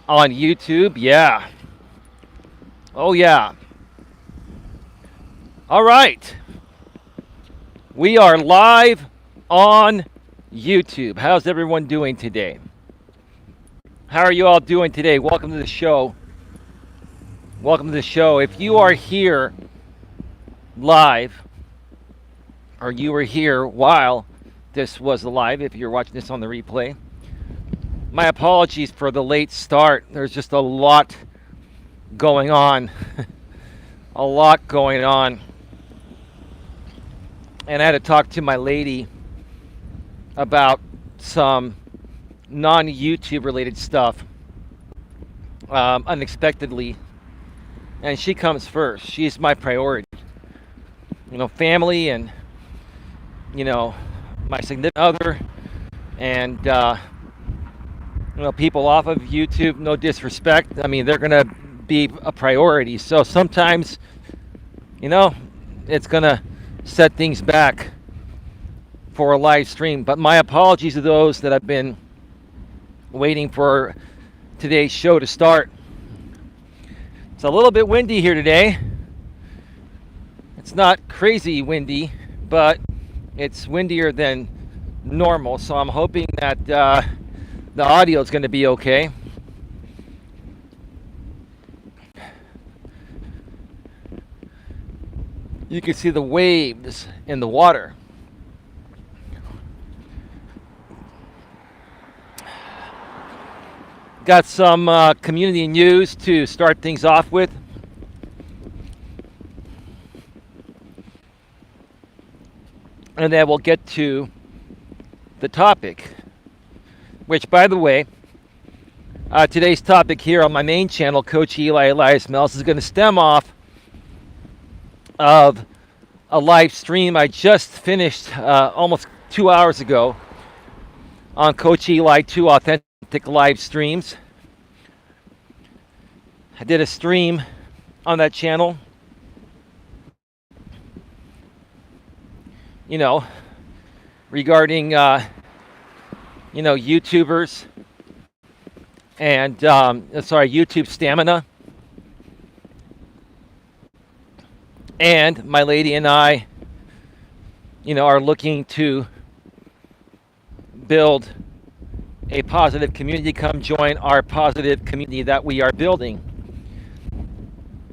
On YouTube, yeah. Oh, yeah. All right. We are live on YouTube. How's everyone doing today? How are you all doing today? Welcome to the show. Welcome to the show. If you are here live, or you were here while this was live, if you're watching this on the replay, my apologies for the late start. There's just a lot going on. A lot going on. And I had to talk to my lady about some non-YouTube related stuff unexpectedly. And she comes first. She's my priority. Family and, my significant other and, people off of YouTube, no disrespect. I mean, they're going to be a priority. So sometimes, it's going to set things back for a live stream. But my apologies to those that have been waiting for today's show to start. It's a little bit windy here today. It's not crazy windy, but it's windier than normal. So I'm hoping that the audio is going to be okay. You can see the waves in the water. Got some community news to start things off with. And then we'll get to the topic, which, by the way, today's topic here on my main channel, Coach Eli, Elias Melas, is going to stem off of a live stream I just finished almost 2 hours ago on Coach Eli 2 Authentic live streams. I did a stream on that channel, regarding YouTubers and YouTube stamina. And my lady and I, are looking to build a positive community. Come join our positive community that we are building.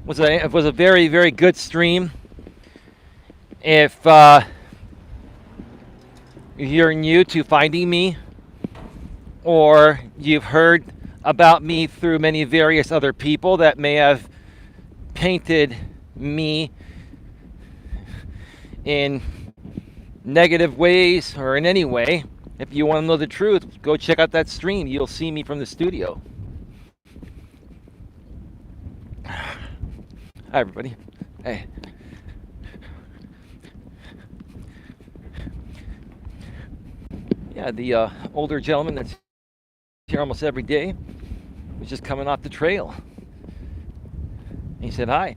It was a very, very good stream. If you're new to finding me, or you've heard about me through many various other people that may have painted me in negative ways or in any way, if you want to know the truth, go check out that stream. You'll see me from the studio. Hi, everybody. Hey. Yeah, the older gentleman that's here almost every day was just coming off the trail. He said hi.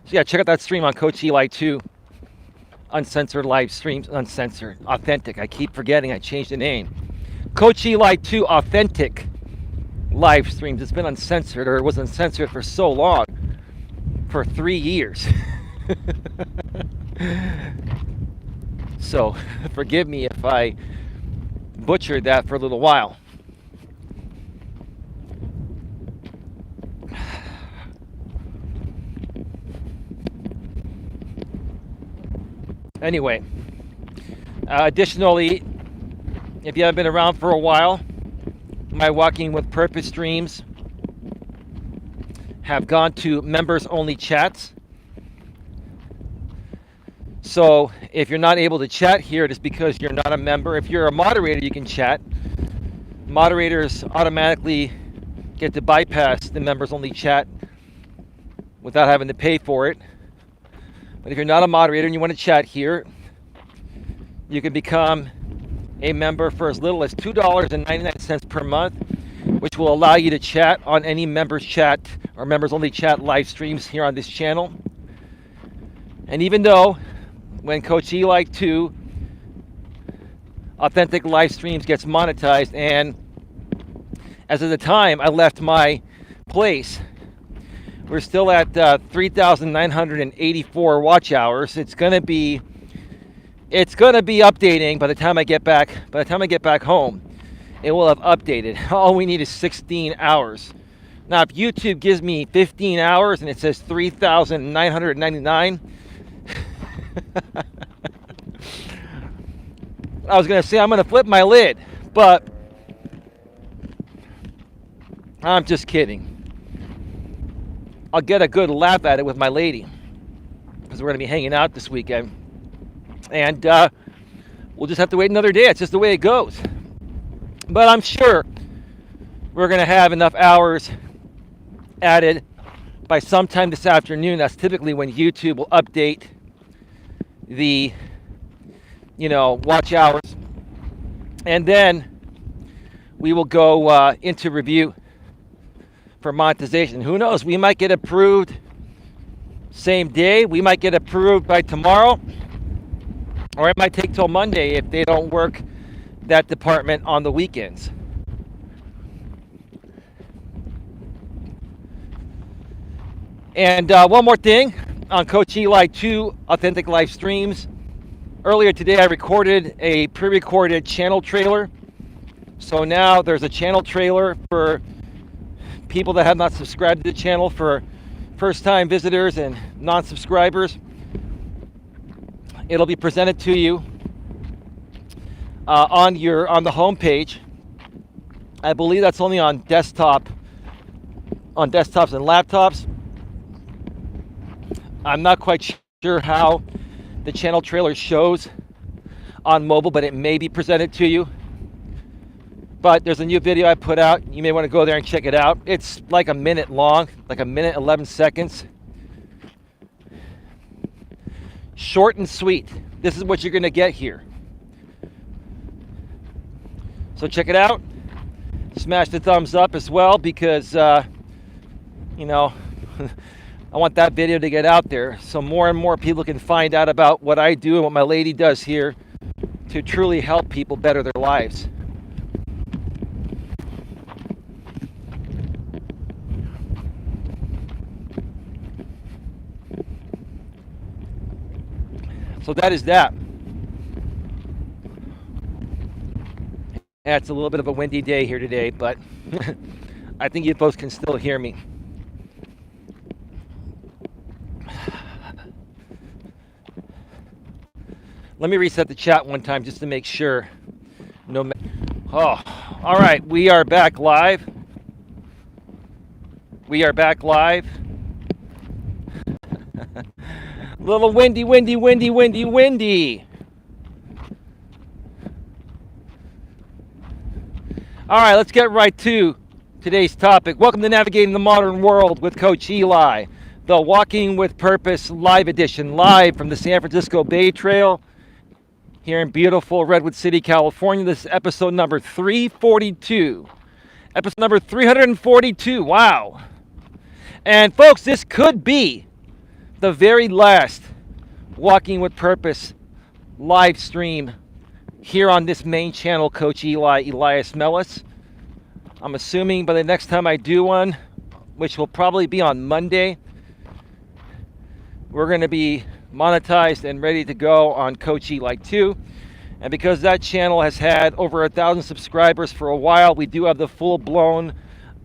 So yeah, check out that stream on Coach Eli 2. Uncensored live streams. Uncensored. Authentic. I keep forgetting I changed the name. Coach Eli 2 Authentic live streams. It's been uncensored, or it was uncensored for so long. For 3 years. So forgive me if I butchered that for a little while. Anyway, additionally, if you haven't been around for a while, my Walking with Purpose streams have gone to members only chats. So if you're not able to chat here, it is because you're not a member. If you're a moderator, you can chat. Moderators automatically get to bypass the members only chat without having to pay for it. But if you're not a moderator and you want to chat here, you can become a member for as little as $2.99 per month, which will allow you to chat on any members chat or members only chat live streams here on this channel. And even though when Coach Eli 2 Authentic Live Streams gets monetized. And as of the time I left my place, we're still at 3,984 watch hours. It's gonna be updating by the time I get back. By the time I get back home, it will have updated. All we need is 16 hours. Now, if YouTube gives me 15 hours and it says 3,999, I was gonna say I'm gonna flip my lid, but I'm just kidding. I'll get a good laugh at it with my lady, because we're going to be hanging out this weekend. And we'll just have to wait another day. It's just the way it goes. But I'm sure we're going to have enough hours added by sometime this afternoon. That's typically when YouTube will update the, watch hours. And then we will go into review for monetization. Who knows? We might get approved same day. We might get approved by tomorrow, or it might take till Monday if they don't work that department on the weekends. And one more thing on Coach Eli 2 Authentic Live Streams. Earlier today, I recorded a pre-recorded channel trailer. So now there's a channel trailer for people that have not subscribed to the channel, for first-time visitors and non-subscribers. It'll be presented to you on the home page. I believe that's only on desktops and laptops. I'm not quite sure how the channel trailer shows on mobile, but it may be presented to you. But there's a new video I put out. You may want to go there and check it out. It's like a minute long, like a minute 11 seconds. Short and sweet. This is what you're going to get here. So check it out. Smash the thumbs up as well, because, I want that video to get out there so more and more people can find out about what I do and what my lady does here to truly help people better their lives. So that is that. Yeah, it's a little bit of a windy day here today, but I think you folks can still hear me. Let me reset the chat one time just to make sure. All right, we are back live. Little windy. All right, let's get right to today's topic. Welcome to Navigating the Modern World with Coach Eli, the Walking with Purpose live edition, live from the San Francisco Bay Trail here in beautiful Redwood City, California. This is episode number 342. Episode number 342. Wow. And folks, this could be the very last Walking with Purpose live stream here on this main channel, Coach Eli, Elias Melas. I'm assuming by the next time I do one, which will probably be on Monday, we're going to be monetized and ready to go on Coach Eli 2. And because that channel has had over 1,000 subscribers for a while, we do have the full-blown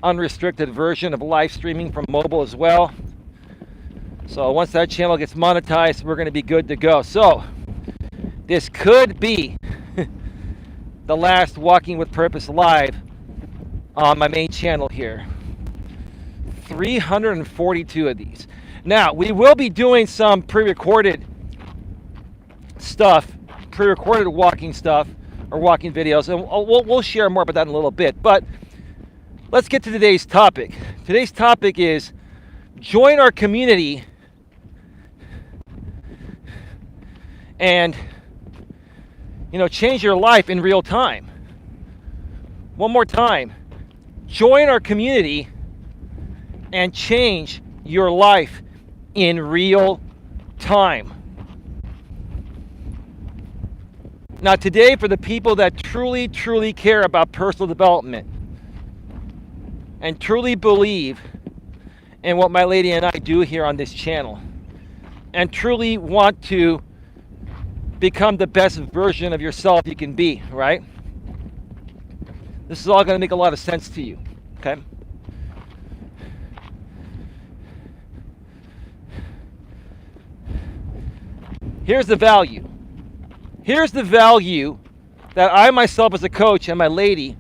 unrestricted version of live streaming from mobile as well. So once that channel gets monetized, we're going to be good to go. So this could be the last Walking with Purpose live on my main channel here. 342 of these. Now, we will be doing some pre-recorded stuff, pre-recorded walking stuff, or walking videos, and we'll share more about that in a little bit. But let's get to today's topic. Today's topic is join our community and, change your life in real time. One more time. Join our community and change your life in real time. Now today, for the people that truly, truly care about personal development and truly believe in what my lady and I do here on this channel and truly want to become the best version of yourself you can be, right? This is all going to make a lot of sense to you, okay? Here's the value. Here's the value that I myself as a coach and my lady,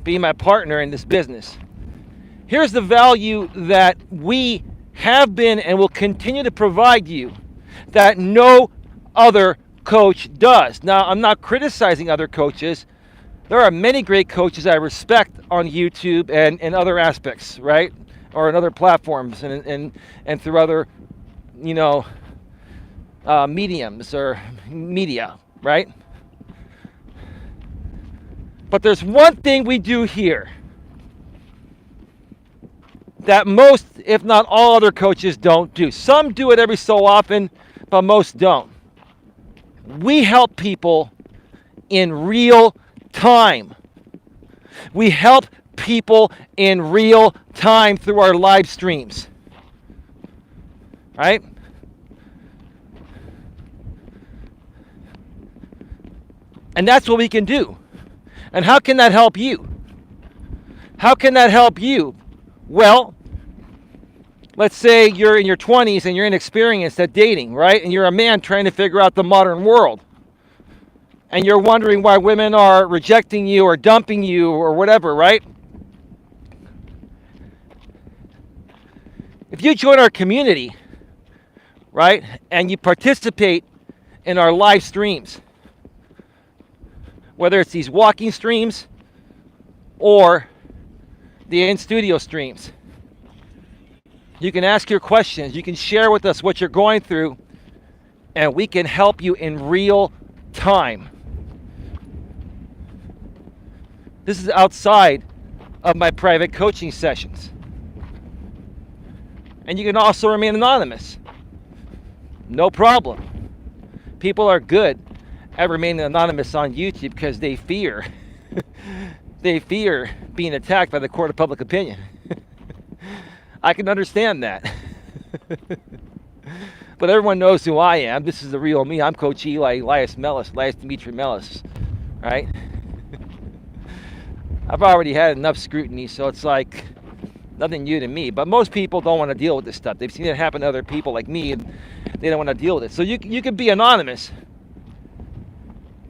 being my partner in this business, here's the value that we have been and will continue to provide you that no other coach does. Now, I'm not criticizing other coaches. There are many great coaches I respect on YouTube and other aspects, right? Or in other platforms and through other, mediums or media, right? But there's one thing we do here that most, if not all other coaches don't do. Some do it every so often, but most don't. We help people in real time. We help people in real time through our live streams, right? And that's what we can do. And how can that help you? How can that help you? Well, let's say you're in your 20s and you're inexperienced at dating, right? And you're a man trying to figure out the modern world. And you're wondering why women are rejecting you or dumping you or whatever, right? If you join our community, right, and you participate in our live streams, whether it's these walking streams or the in-studio streams, you can ask your questions, you can share with us what you're going through, and we can help you in real time. This is outside of my private coaching sessions. And you can also remain anonymous. No problem. People are good at remaining anonymous on YouTube because they fear being attacked by the court of public opinion. I can understand that. But everyone knows who I am. This is the real me. I'm Coach Eli, Elias Melas, Melas, right? I've already had enough scrutiny, so it's like nothing new to me. But most people don't want to deal with this stuff. They've seen it happen to other people like me, and they don't want to deal with it. So you can be anonymous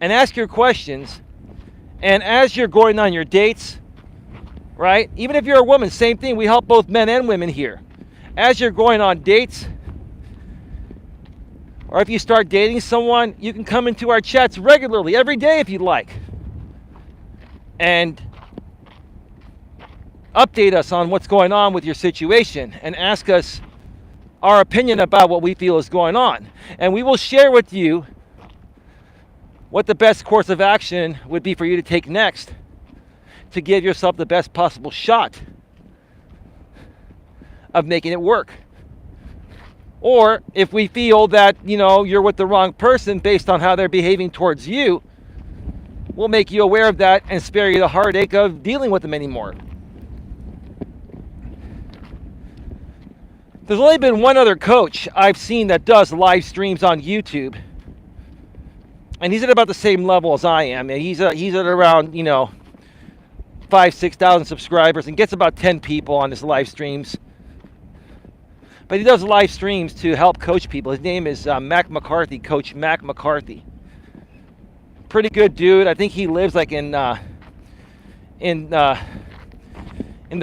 and ask your questions. And as you're going on your dates, right? Even if you're a woman, same thing. We help both men and women here. As you're going on dates, or if you start dating someone, you can come into our chats regularly, every day if you'd like, and update us on what's going on with your situation and ask us our opinion about what we feel is going on. And we will share with you what the best course of action would be for you to take next to give yourself the best possible shot of making it work. Or if we feel that, you're with the wrong person based on how they're behaving towards you, we'll make you aware of that and spare you the heartache of dealing with them anymore. There's only been one other coach I've seen that does live streams on YouTube. And he's at about the same level as I am. He's at around, 5,000-6,000 subscribers and gets about 10 people on his live streams. But he does live streams to help coach people. His name is Mac McCarthy, Coach Mac McCarthy. Pretty good dude. I think he lives like in the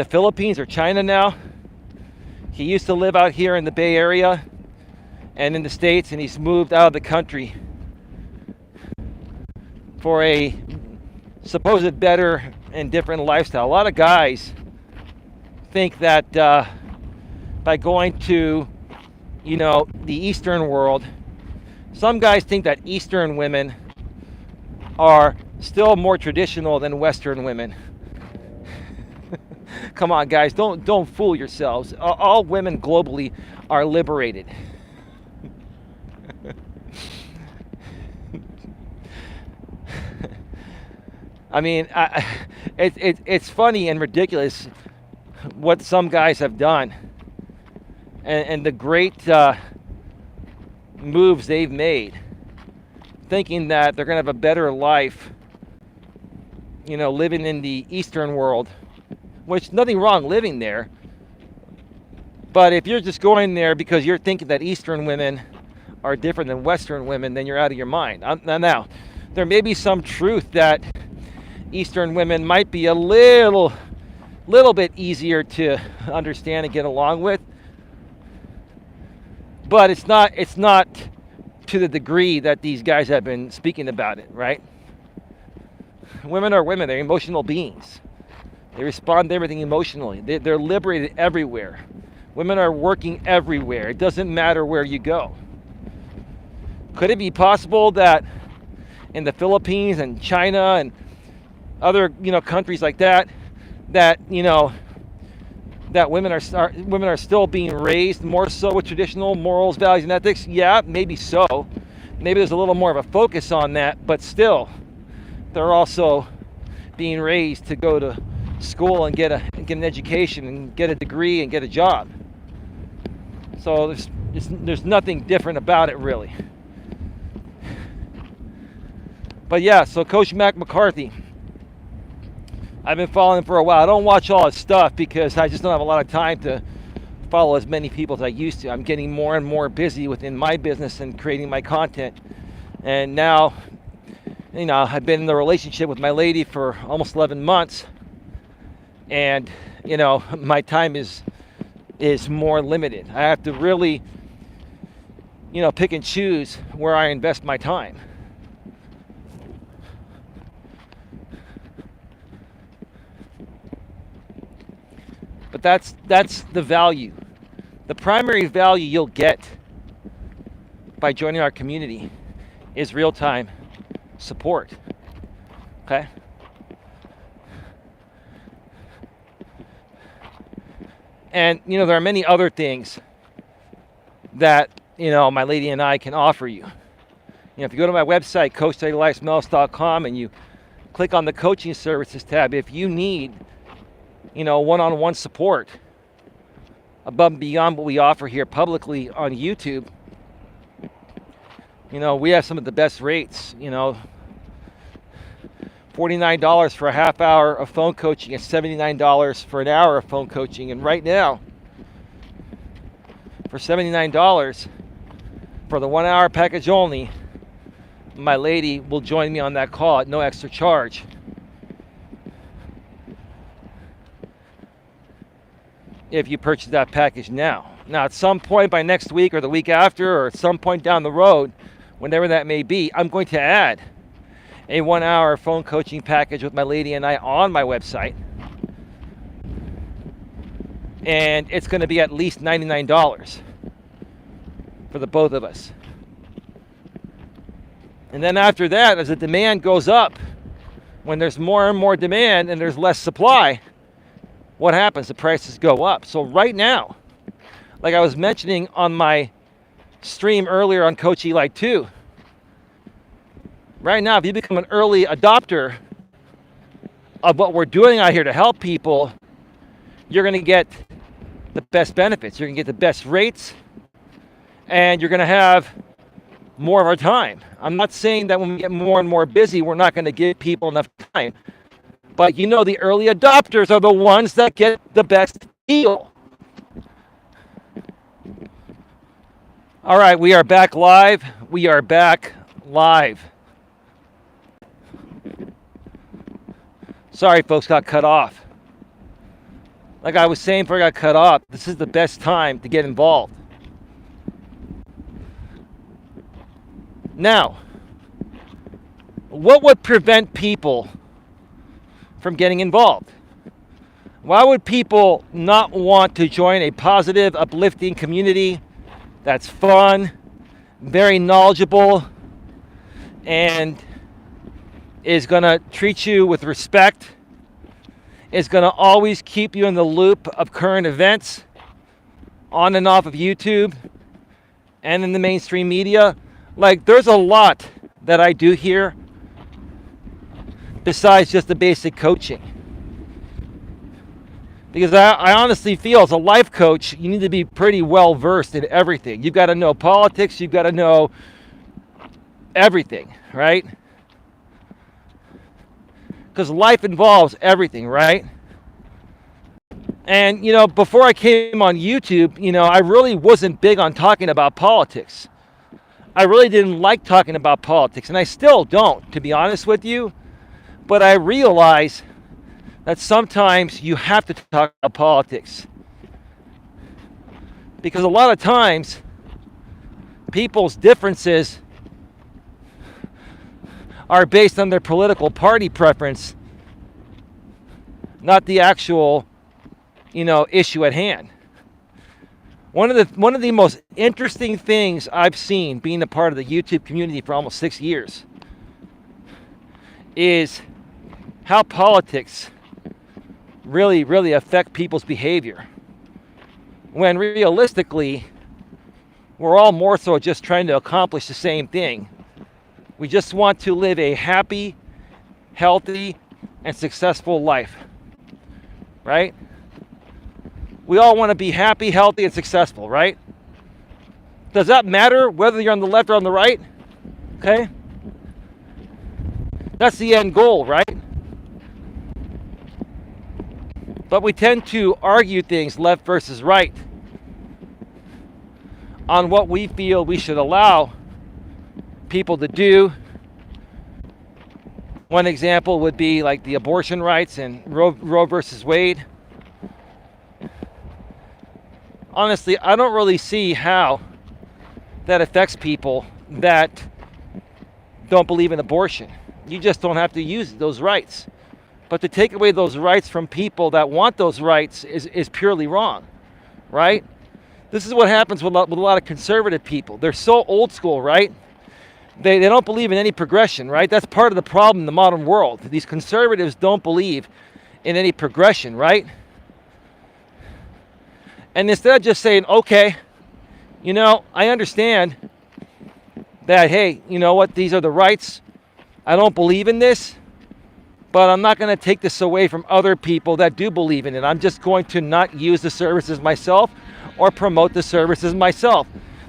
Philippines or China now. He used to live out here in the Bay Area and in the States, and he's moved out of the country for a supposed better and different lifestyle. A lot of guys think that by going to, the Eastern world, some guys think that Eastern women are still more traditional than Western women. Come on, guys, don't fool yourselves. All women globally are liberated. I mean, it's funny and ridiculous what some guys have done, and the great moves they've made, thinking that they're going to have a better life, living in the Eastern world, which nothing wrong living there. But if you're just going there because you're thinking that Eastern women are different than Western women, then you're out of your mind. Now, there may be some truth that Eastern women might be a little bit easier to understand and get along with, but it's not to the degree that these guys have been speaking about it, right? Women are women. They're emotional beings. They respond to everything emotionally. They're liberated everywhere. Women are working everywhere. It doesn't matter where you go. Could it be possible that in the Philippines and China and other countries like that that women are still being raised more so with traditional morals, values, and ethics? Yeah, maybe so. Maybe there's a little more of a focus on that, but still, they're also being raised to go to school and get an education and get a degree and get a job. So there's nothing different about it, really. But yeah, so Coach Mac McCarthy, I've been following him for a while. I don't watch all his stuff because I just don't have a lot of time to follow as many people as I used to. I'm getting more and more busy within my business and creating my content. And now, I've been in a relationship with my lady for almost 11 months. And, my time is more limited. I have to really, pick and choose where I invest my time. But that's the value. The primary value you'll get by joining our community is real-time support. Okay? And, there are many other things that, my lady and I can offer you. If you go to my website, coacheli.com, and you click on the coaching services tab, if you need, one-on-one support above and beyond what we offer here publicly on YouTube, we have some of the best rates, $49 for a half hour of phone coaching and $79 for an hour of phone coaching. And right now, for $79 for the 1 hour package only, my lady will join me on that call at no extra charge. If you purchase that package now. Now, at some point by next week or the week after, or at some point down the road, whenever that may be, I'm going to add a 1 hour phone coaching package with my lady and I on my website. And it's going to be at least $99 for the both of us. And then after that, as the demand goes up, when there's more and more demand and there's less supply, what happens? The prices go up. So right now, like I was mentioning on my stream earlier on Coach Eli 2, right now, if you become an early adopter of what we're doing out here to help people, you're going to get the best benefits. You're going to get the best rates, and you're going to have more of our time. I'm not saying that when we get more and more busy, we're not going to give people enough time. But the early adopters are the ones that get the best deal. All right, we are back live. We are back live. Sorry, folks, got cut off. Like I was saying before I got cut off, this is the best time to get involved. Now, what would prevent people from getting involved? Why would people not want to join a positive, uplifting community that's fun, very knowledgeable, and is going to treat you with respect, is going to always keep you in the loop of current events on and off of YouTube and in the mainstream media? Like, there's a lot that I do here besides just the basic coaching. Because I honestly feel as a life coach, you need to be pretty well versed in everything. You've got to know politics, you've got to know everything, right? Because life involves everything, right? And, before I came on YouTube, I really wasn't big on talking about politics. I really didn't like talking about politics, and I still don't, to be honest with you. But I realize that sometimes you have to talk about politics. Because a lot of times, people's differences are based on their political party preference, not the actual, issue at hand. One of the most interesting things I've seen being a part of the YouTube community for almost 6 years is how politics really affect people's behavior. When realistically, we're all more so just trying to accomplish the same thing. We just want to live a happy, healthy, and successful life, right? We all want to be happy, healthy, and successful, right? Does that matter whether you're on the left or on the right? Okay? That's the end goal, right? But we tend to argue things left versus right on what we feel we should allow people to do. One example would be like the abortion rights and Roe versus Wade. Honestly, I don't really see how that affects people that don't believe in abortion. You just don't have to use those rights. But to take away those rights from people that want those rights is purely wrong, right? This is what happens with a lot of conservative people. They're so old school, right? They don't believe in any progression, right? That's part of the problem in the modern world. These conservatives don't believe in any progression, right? And instead of just saying, okay, I understand that, hey, you know what, these are the rights. I don't believe in this, but I'm not going to take this away from other people that do believe in it. I'm just going to not use the services myself or promote the services myself.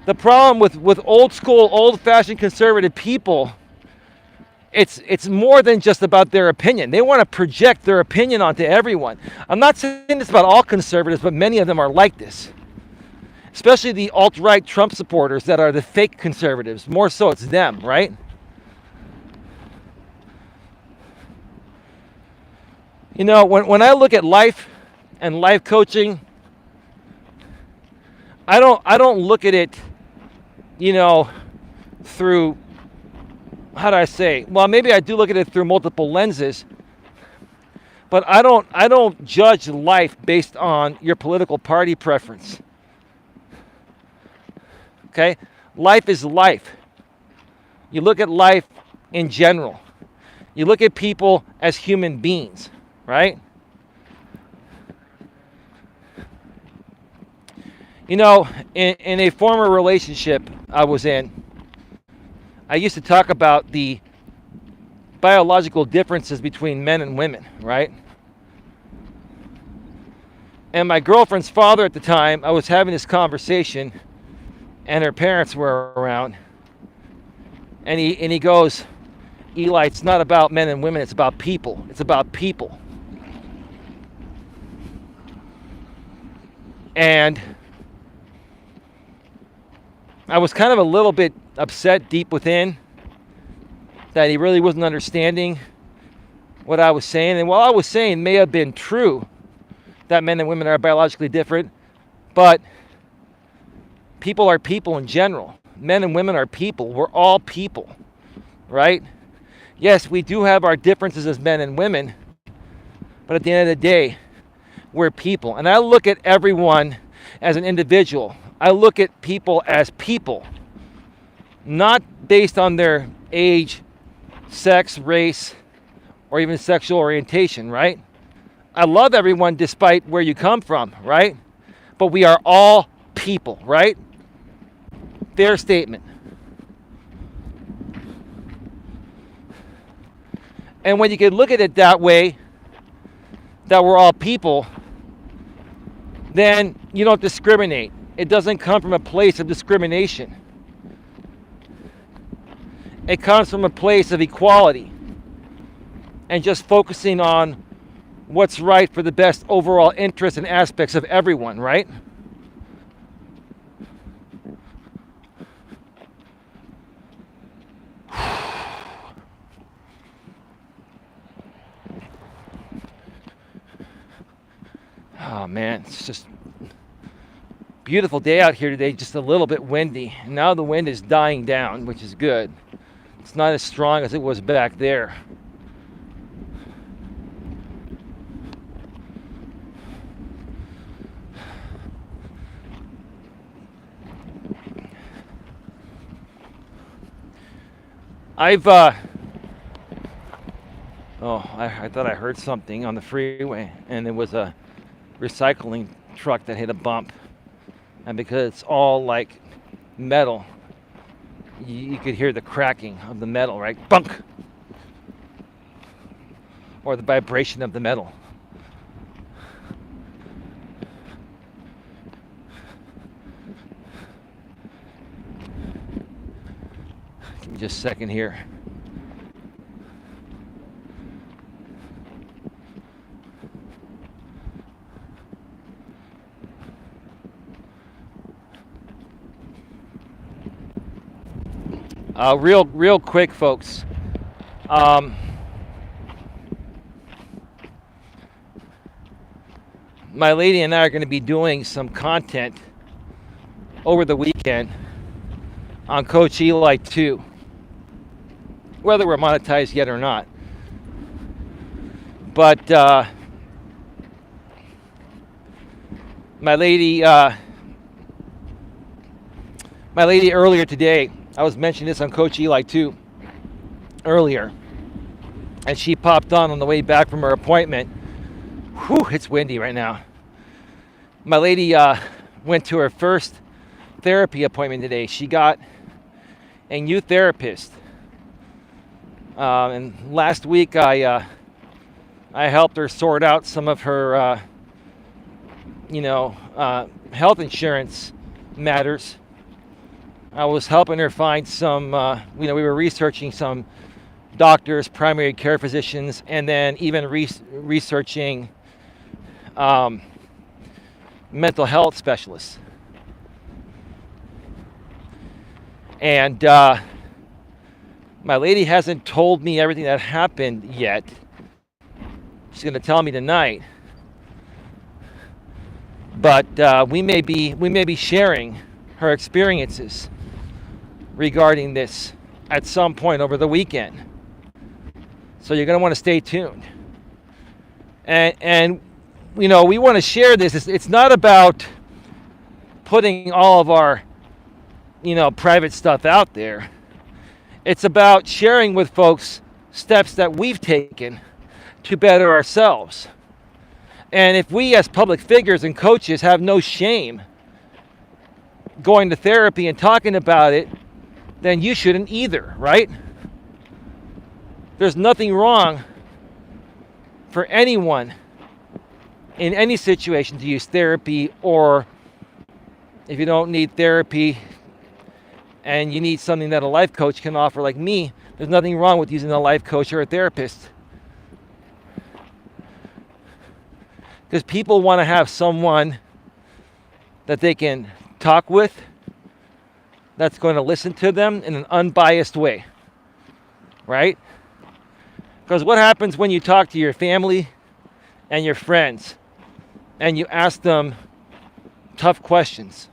The problem with old school, old-fashioned conservative people, it's more than just about their opinion. They want to project their opinion onto everyone. I'm not saying this about all conservatives, but many of them are like this. Especially the alt-right Trump supporters that are the fake conservatives. More so it's them, right? When I look at life and life coaching, I don't look at it, through, how do I say? Well, maybe I do look at it through multiple lenses, but I don't judge life based on your political party preference. Okay? Life is life. You look at life in general. You look at people as human beings, right? In a former relationship I was in, I used to talk about the biological differences between men and women, right? And my girlfriend's father at the time, I was having this conversation, and her parents were around, and he goes, Eli, it's not about men and women, it's about people. It's about people. And I was kind of a little bit upset deep within that he really wasn't understanding what I was saying. And what I was saying may have been true, that men and women are biologically different, but people are people in general. Men and women are people. We're all people, right? Yes, we do have our differences as men and women, but at the end of the day, we're people. And I look at everyone as an individual. I look at people as people, not based on their age, sex, race, or even sexual orientation, right? I love everyone despite where you come from, right? But we are all people, right? Fair statement. And when you can look at it that way, that we're all people, then you don't discriminate. It doesn't come from a place of discrimination. It comes from a place of equality and just focusing on what's right for the best overall interests and aspects of everyone, right? Oh man, it's just beautiful day out here today, just a little bit windy. Now the wind is dying down, which is good. It's not as strong as it was back there. I thought I heard something on the freeway, and it was a recycling truck that hit a bump. And because it's all like metal, you could hear the cracking of the metal, right? Bunk! Or the vibration of the metal. Give me just a second here. Real quick, folks. My lady and I are going to be doing some content over the weekend on Coach Eli 2, whether we're monetized yet or not. But my lady earlier today, I was mentioning this on Coach Eli 2 earlier, and she popped on the way back from her appointment. Whew, it's windy right now. My lady went to her first therapy appointment today. She got a new therapist. And last week I helped her sort out some of her health insurance matters. I was helping her find some, we were researching some doctors, primary care physicians, and then even researching mental health specialists. And my lady hasn't told me everything that happened yet. She's going to tell me tonight. But we may be sharing her experiences regarding this at some point over the weekend. So you're going to want to stay tuned. And we want to share this. It's not about putting all of our, private stuff out there. It's about sharing with folks steps that we've taken to better ourselves. And if we as public figures and coaches have no shame going to therapy and talking about it, then you shouldn't either, right? There's nothing wrong for anyone in any situation to use therapy, or if you don't need therapy and you need something that a life coach can offer like me, there's nothing wrong with using a life coach or a therapist. Because people want to have someone that they can talk with, that's going to listen to them in an unbiased way, right? Because what happens when you talk to your family and your friends and you ask them tough questions?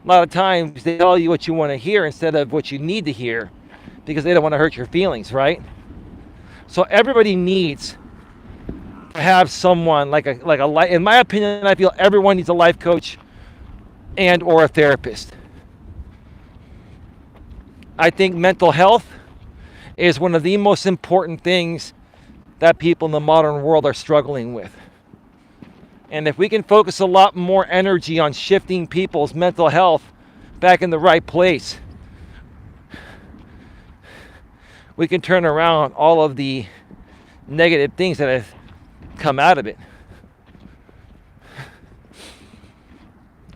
A lot of times they tell you what you want to hear instead of what you need to hear, because they don't want to hurt your feelings, right? So everybody needs to have someone like a life. In my opinion, I feel everyone needs a life coach and or a therapist. I think mental health is one of the most important things that people in the modern world are struggling with. And if we can focus a lot more energy on shifting people's mental health back in the right place, we can turn around all of the negative things that have come out of it.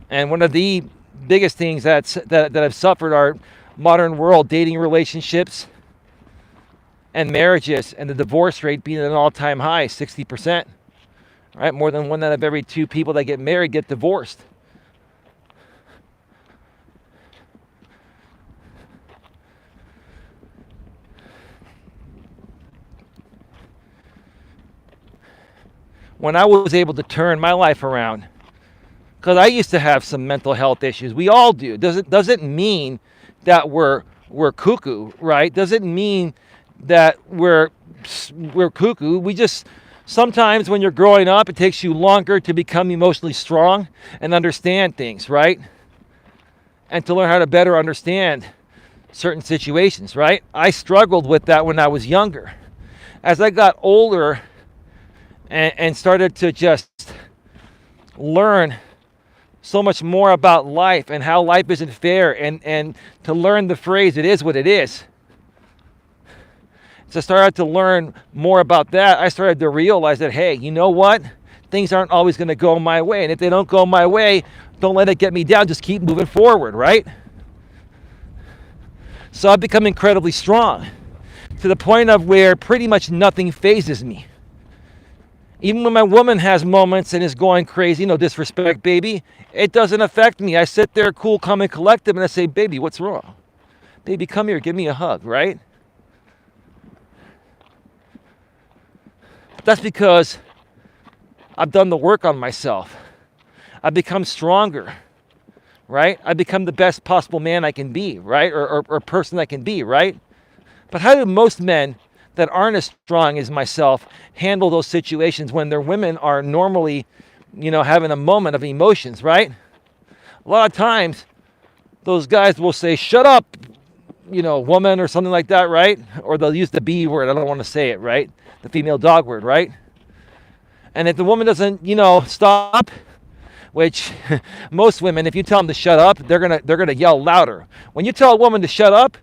And one of the biggest things that have suffered our modern world, dating relationships and marriages, and the divorce rate being at an all-time high, 60%. Right? More than 1 out of every 2 people that get married get divorced. When I was able to turn my life around, because I used to have some mental health issues. We all do. Doesn't mean that we're cuckoo, right? Doesn't mean that we're cuckoo. We just, sometimes when you're growing up, it takes you longer to become emotionally strong and understand things, right? And to learn how to better understand certain situations, right? I struggled with that when I was younger. As I got older and started to just learn so much more about life and how life isn't fair, and to learn the phrase, it is what it is. So I started to learn more about that. I started to realize that, hey, you know what? Things aren't always going to go my way. And if they don't go my way, don't let it get me down. Just keep moving forward, right? So I've become incredibly strong to the point of where pretty much nothing phases me. Even when my woman has moments and is going crazy, no disrespect, baby, it doesn't affect me. I sit there cool, calm, and collective, and I say, baby, what's wrong? Baby, come here, give me a hug, right? That's because I've done the work on myself. I've become stronger, right? I've become the best possible man I can be, right? Or person I can be, right? But how do most men that aren't as strong as myself handle those situations when their women are normally, having a moment of emotions, right? A lot of times, those guys will say, shut up, woman, or something like that, right? Or they'll use the B word, I don't want to say it, right? The female dog word, right? And if the woman doesn't, stop, which most women, if you tell them to shut up, they're gonna yell louder. When you tell a woman to shut up,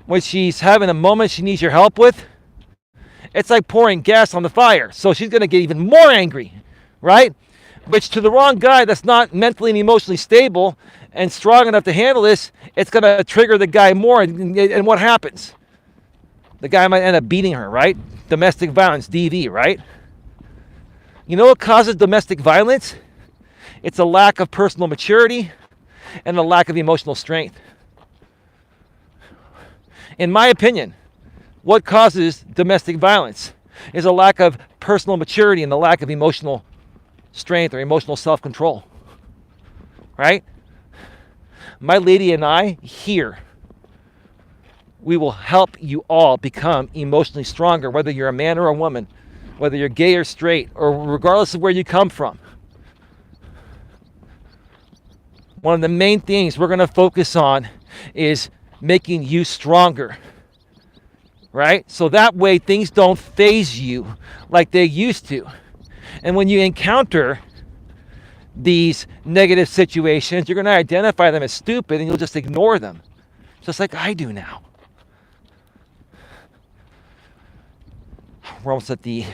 when she's having a moment she needs your help with, it's like pouring gas on the fire. So she's going to get even more angry, right? Which to the wrong guy that's not mentally and emotionally stable and strong enough to handle this, it's going to trigger the guy more. And what happens? The guy might end up beating her, right? Domestic violence, DV, right? You know what causes domestic violence? It's a lack of personal maturity and a lack of emotional strength. In my opinion, what causes domestic violence is a lack of personal maturity and a lack of emotional strength or emotional self-control, right? My lady and I here, we will help you all become emotionally stronger, whether you're a man or a woman, whether you're gay or straight, or regardless of where you come from. One of the main things we're going to focus on is making you stronger, right? So that way things don't phase you like they used to. And when you encounter these negative situations, you're going to identify them as stupid and you'll just ignore them, just like I do now. We're almost at the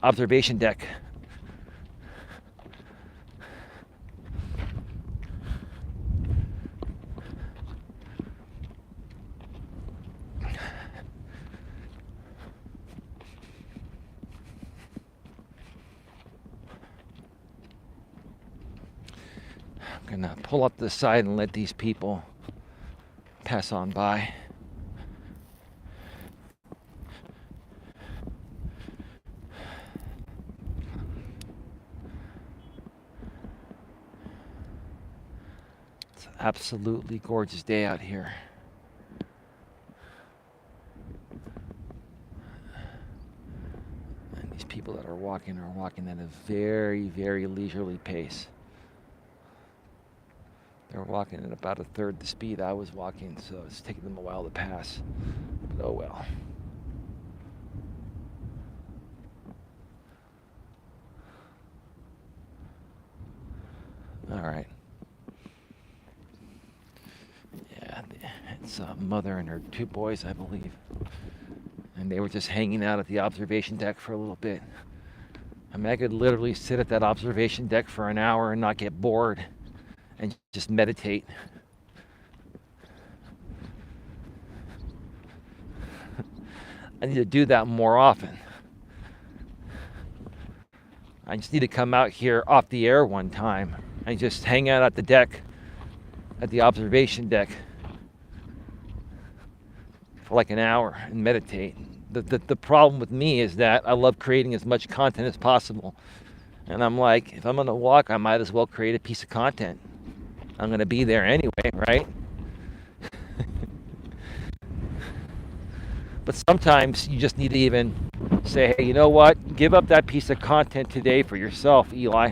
observation deck. I'm gonna pull up to the side and let these people pass on by. It's an absolutely gorgeous day out here. And these people that are walking at a very, very leisurely pace. They're walking at about a third the speed I was walking, so it's taking them a while to pass. But oh well. All right. Yeah, it's a mother and her 2 boys, I believe. and they were just hanging out at the observation deck for a little bit. I mean, I could literally sit at that observation deck for an hour and not get bored and just meditate. I need to do that more often. I just need to come out here off the air one time and just hang out at the deck, at the observation deck, for like an hour and meditate. The problem with me is that I love creating as much content as possible. And I'm like, if I'm gonna walk, I might as well create a piece of content. I'm gonna be there anyway, right? But sometimes you just need to even say, hey, you know what? Give up that piece of content today for yourself, Eli.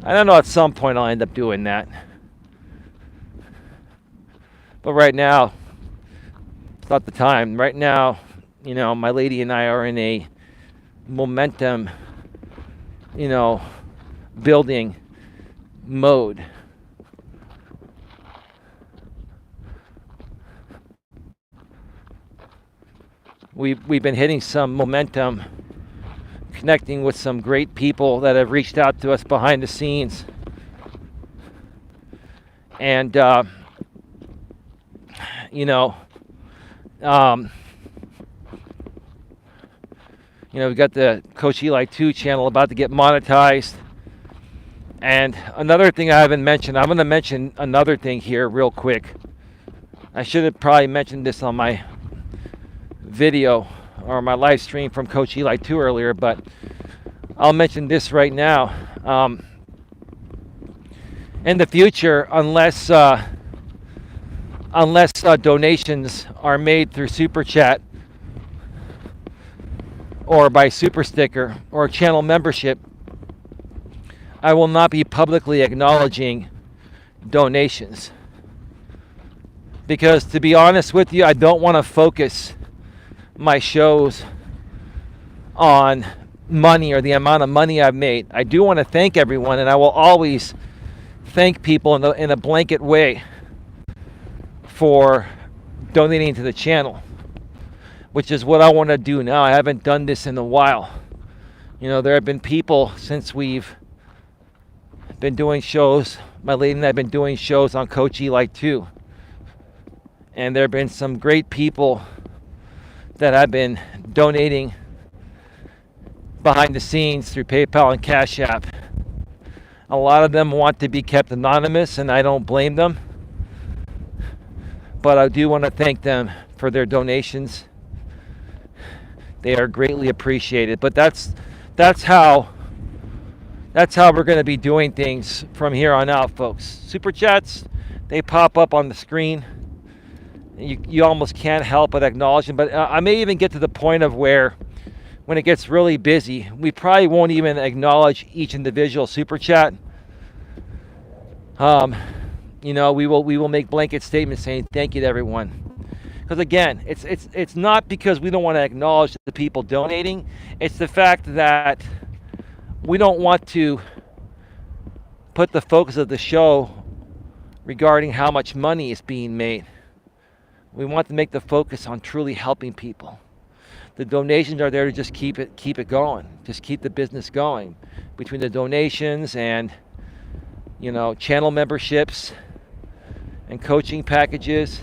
I don't know, at some point I'll end up doing that. But right now, it's not the time. Right now, you know, my lady and I are in a momentum, you know, building mode. We've been hitting some momentum, connecting with some great people that have reached out to us behind the scenes. And, you know, we've got the Coach Eli 2 channel about to get monetized. And another thing I haven't mentioned, I'm going to mention another thing here real quick. I should have probably mentioned this on my video or my live stream from Coach Eli 2 earlier, but I'll mention this right now. In the future, unless donations are made through Super Chat or by Super Sticker or channel membership, I will not be publicly acknowledging donations. Because to be honest with you, I don't want to focus my shows on money or the amount of money I've made. I do want to thank everyone, and I will always thank people in a blanket way for donating to the channel, which is what I want to do now. I haven't done this in a while. You know, there have been people since we've been doing shows, my lady and I have been doing shows on Coach Eli 2. And there have been some great people that have been donating behind the scenes through PayPal and Cash App. A lot of them want to be kept anonymous, and I don't blame them. But I do want to thank them for their donations. They are greatly appreciated. But that's how we're going to be doing things from here on out, folks. Super chats, they pop up on the screen. You almost can't help but acknowledge them. But I may even get to the point of where, when it gets really busy, we probably won't even acknowledge each individual super chat. You know, we will make blanket statements saying thank you to everyone. Because again, it's not because we don't want to acknowledge the people donating. It's the fact that we don't want to put the focus of the show regarding how much money is being made. We want to make the focus on truly helping people. The donations are there to just keep it going, just keep the business going. Between the donations and, you know, channel memberships and coaching packages.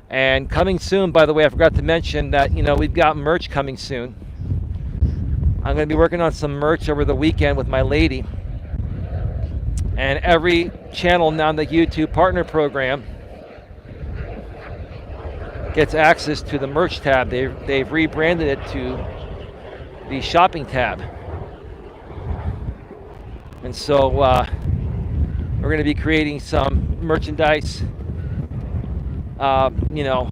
And coming soon, by the way, I forgot to mention that, you know, we've got merch coming soon. I'm going to be working on some merch over the weekend with my lady. And every channel now in the YouTube partner program gets access to the merch tab. They've rebranded it to the shopping tab. And so we're going to be creating some merchandise, you know,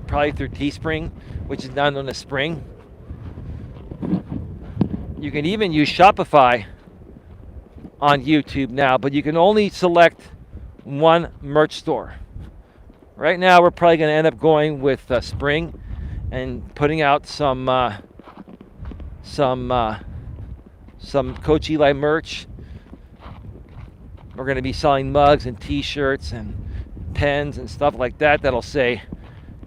probably through Teespring, which is now known as Spring. You can even use Shopify on YouTube now, but you can only select one merch store. Right now, we're probably going to end up going with Spring and putting out some Coach Eli merch. We're going to be selling mugs and T-shirts and pens and stuff like that. That'll say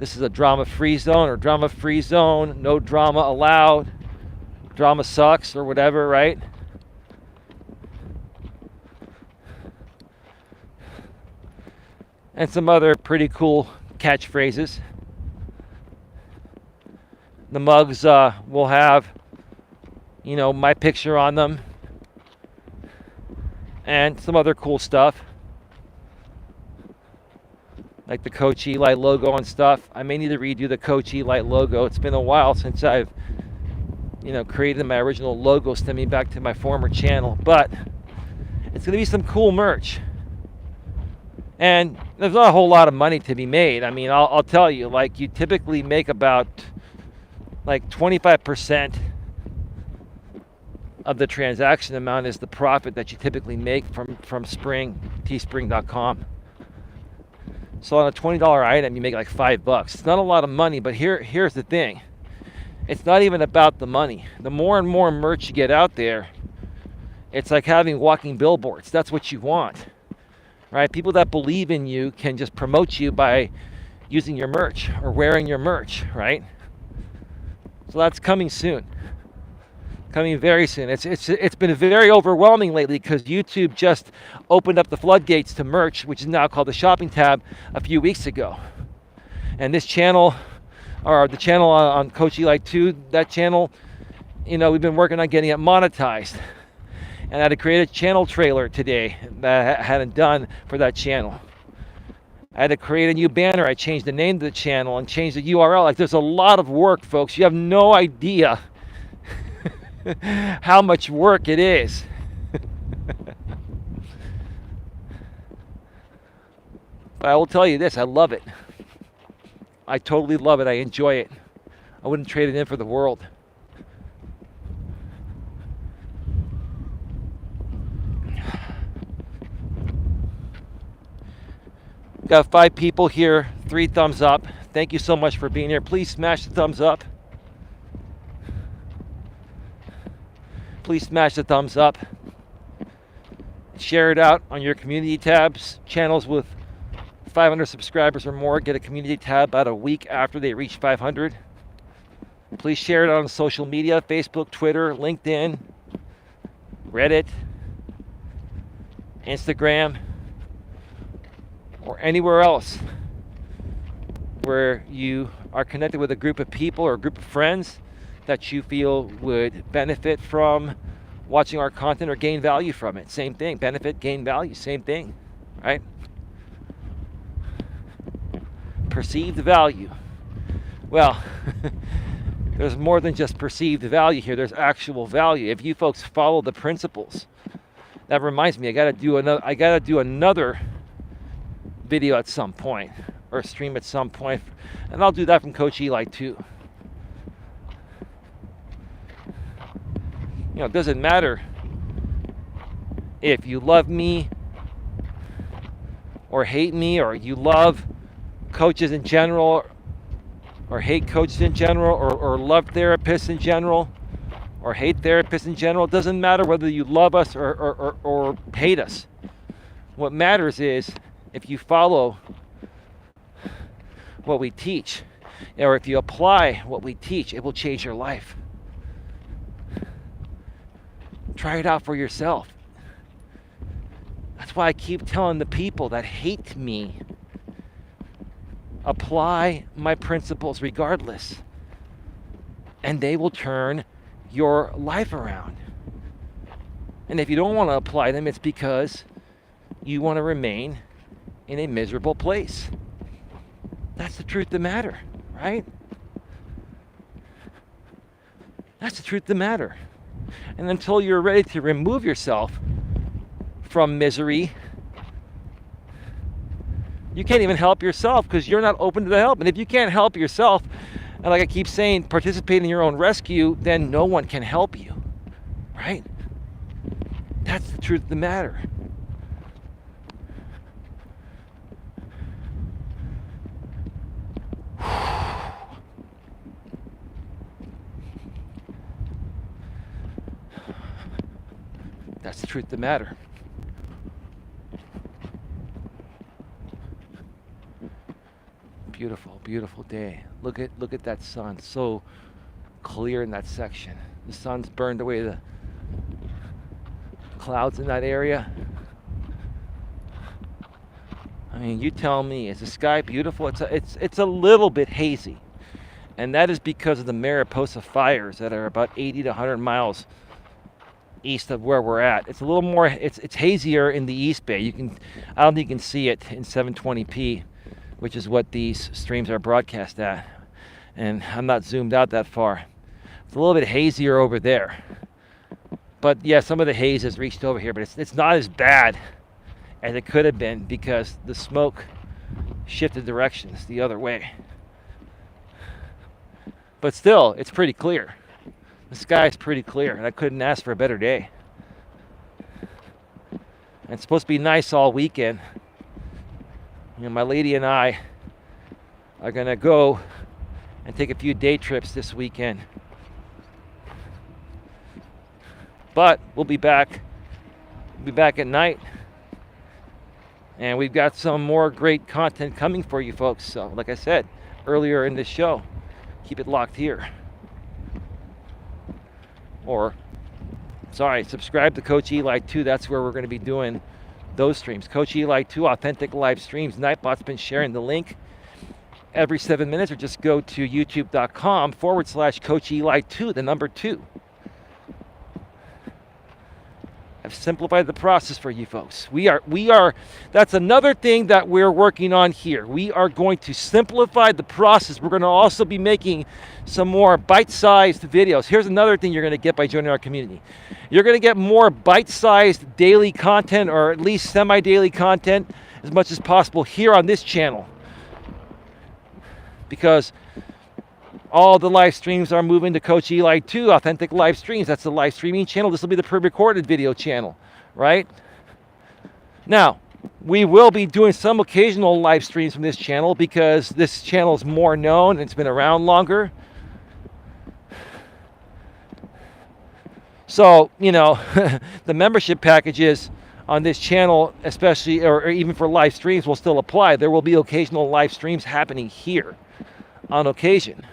This is a drama-free zone or drama-free zone. No drama allowed. Drama sucks or whatever, right? And some other pretty cool catchphrases. The mugs will have, my picture on them and some other cool stuff, like the Coach Eli logo and stuff. I may need to redo the Coach Eli logo. It's been a while since I've, created my original logo stemming back to my former channel, but it's going to be some cool merch. And there's not a whole lot of money to be made. I mean, I'll tell you, like, you typically make about like 25% of the transaction amount is the profit that you typically make from teespring.com. So on a $20 item, you make like $5. It's not a lot of money, but here's the thing. It's not even about the money. The more and more merch you get out there, it's like having walking billboards. That's what you want, right? People that believe in you can just promote you by using your merch or wearing your merch, right? So that's coming soon. Coming very soon. It's been very overwhelming lately because YouTube just opened up the floodgates to merch, which is now called the shopping tab, a few weeks ago. And this channel, or the channel on Coach Eli 2, that channel, we've been working on getting it monetized. And I had to create a channel trailer today that I hadn't done for that channel. I had to create a new banner. I changed the name of the channel and changed the URL. Like, there's a lot of work, folks. You have no idea how much work it is. But I will tell you this, I love it. I totally love it. I enjoy it. I wouldn't trade it in for the world. Got 5 people here, 3 thumbs up. Thank you so much for being here. Please smash the thumbs up. Please smash the thumbs up. Share it out on your community tabs. Channels with 500 subscribers or more get a community tab about a week after they reach 500. Please share it on social media, Facebook, Twitter, LinkedIn, Reddit, Instagram, or anywhere else where you are connected with a group of people or a group of friends that you feel would benefit from watching our content or gain value from it. Same thing. Benefit, gain value, same thing, right? Perceived value. Well, there's more than just perceived value here. There's actual value. If you folks follow the principles. That reminds me, I gotta do another video at some point, or stream at some point, and I'll do that from Coach Eli too. It doesn't matter if you love me or hate me, or you love coaches in general or hate coaches in general, or love therapists in general or hate therapists in general. It doesn't matter whether you love us or hate us. What matters is if you follow what we teach, or if you apply what we teach, it will change your life. Try it out for yourself. That's why I keep telling the people that hate me, apply my principles regardless, and they will turn your life around. And if you don't want to apply them, it's because you want to remain in a miserable place. That's the truth of the matter, right? That's the truth of the matter. And until you're ready to remove yourself from misery, you can't even help yourself because you're not open to the help. And if you can't help yourself, and like I keep saying, participate in your own rescue, then no one can help you, right? That's the truth of the matter. That's the truth of the matter. Beautiful, beautiful day. Look at that sun. So clear in that section. The sun's burned away the clouds in that area. I mean, you tell me, is the sky beautiful? It's a little bit hazy. And that is because of the Mariposa fires that are about 80 to 100 miles east of where we're at. It's a little more, it's hazier in the East Bay. I don't think you can see it in 720p, which is what these streams are broadcast at. And I'm not zoomed out that far. It's a little bit hazier over there. But yeah, some of the haze has reached over here, but it's not as bad as it could have been because the smoke shifted directions the other way. But still, it's pretty clear. The sky is pretty clear, and I couldn't ask for a better day. And it's supposed to be nice all weekend. You know, my lady and I are gonna go and take a few day trips this weekend. But we'll be back. We'll be back at night. And we've got some more great content coming for you folks. So, like I said earlier in this show, keep it locked here. Or, subscribe to Coach Eli 2. That's where we're going to be doing those streams. Coach Eli 2, authentic live streams. Nightbot's been sharing the link every 7 minutes, or just go to youtube.com/Coach Eli 2, the number 2. I've simplified the process for you folks. That's another thing that we're working on here. We are going to simplify the process. We're going to also be making some more bite-sized videos. Here's another thing you're going to get by joining our community. You're going to get more bite-sized daily content, or at least semi-daily content, as much as possible here on this channel. Because all the live streams are moving to Coach Eli 2, authentic live streams. That's the live streaming channel. This will be the pre-recorded video channel, right? Now, we will be doing some occasional live streams from this channel because this channel is more known and it's been around longer. So, you know, the membership packages on this channel, especially, or even for live streams, will still apply. There will be occasional live streams happening here on occasion.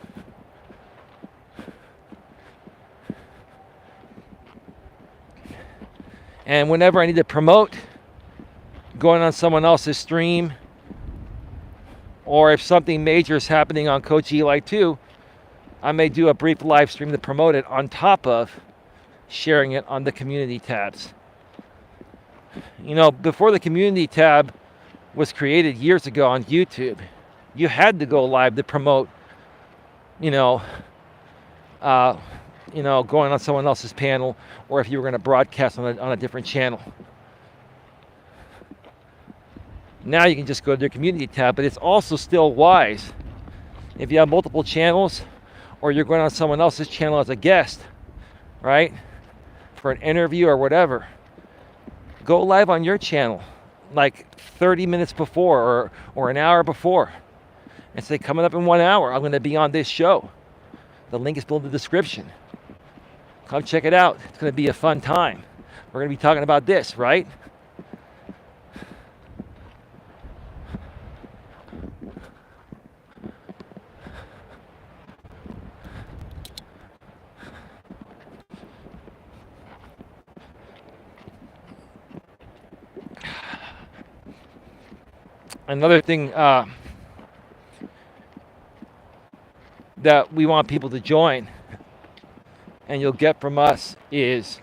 And whenever I need to promote going on someone else's stream, or if something major is happening on Coach Eli 2, I may do a brief live stream to promote it on top of sharing it on the community tabs. You know, before the community tab was created years ago on YouTube, you had to go live to promote, going on someone else's panel, or if you were going to broadcast on a different channel. Now you can just go to their community tab, but it's also still wise if you have multiple channels, or you're going on someone else's channel as a guest, right, for an interview or whatever. Go live on your channel like 30 minutes before or an hour before, and say, coming up in 1 hour, I'm going to be on this show. The link is below in the description. Come check it out. It's going to be a fun time. We're going to be talking about this, right? Another thing that we want people to join, and you'll get from us, is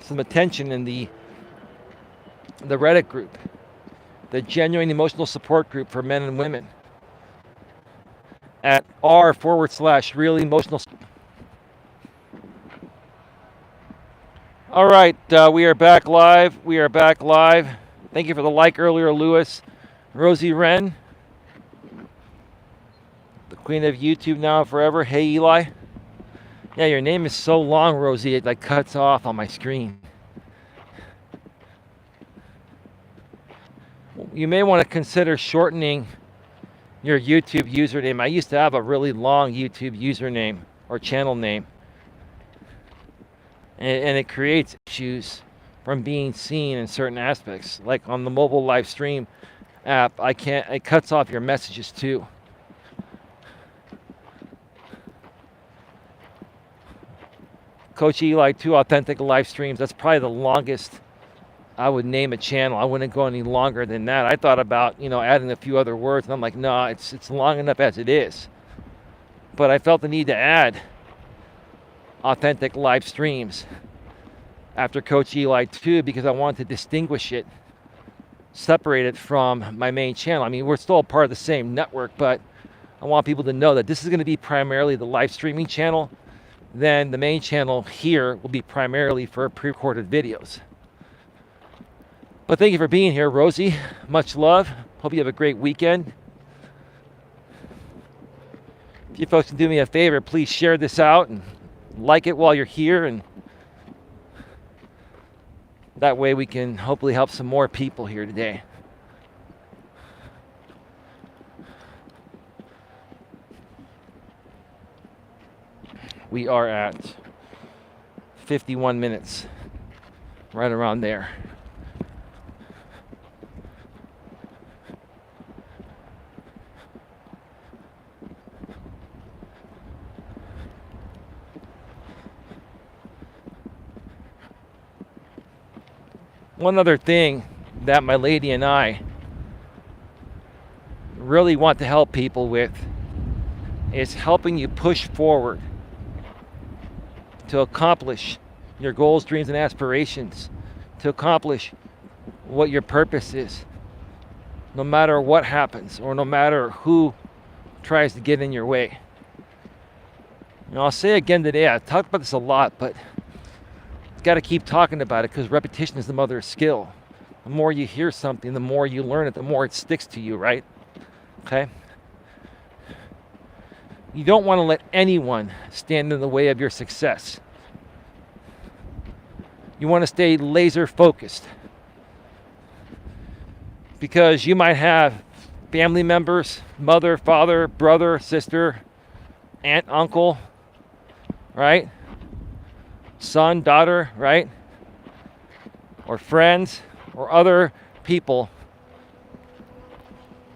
some attention in the Reddit group, the Genuine Emotional Support Group for men and women, at r/real emotional. All right, we are back live. Thank you for the like earlier, Lewis. Rosie Wren, the queen of YouTube now and forever. Hey, Eli. Yeah, your name is so long, Rosie, it like cuts off on my screen. You may want to consider shortening your YouTube username. I used to have a really long YouTube username or channel name, and it creates issues from being seen in certain aspects. Like on the mobile live stream, app, it cuts off your messages too. Coach Eli 2 authentic live streams. That's probably the longest I would name a channel. I wouldn't go any longer than that. I thought about, adding a few other words, and I'm like, no, it's long enough as it is. But I felt the need to add authentic live streams after Coach Eli 2 because I wanted to distinguish it, separate it from my main channel. I mean, we're still a part of the same network, but I want people to know that this is going to be primarily the live streaming channel. Then the main channel here will be primarily for pre-recorded videos. But thank you for being here, Rosie. Much love. Hope you have a great weekend. If you folks can do me a favor, please share this out and like it while you're here, and that way we can hopefully help some more people here today. We are at 51 minutes, right around there. One other thing that my lady and I really want to help people with is helping you push forward to accomplish your goals, dreams, and aspirations, to accomplish what your purpose is, no matter what happens or no matter who tries to get in your way. I'll say again today, I've talked about this a lot, but got to keep talking about it because repetition is the mother of skill. The more you hear something, the more you learn it, the more it sticks to you, right? Okay? You don't want to let anyone stand in the way of your success. You want to stay laser focused because you might have family members, mother, father, brother, sister, aunt, uncle, right? Son, daughter, right? Or friends or other people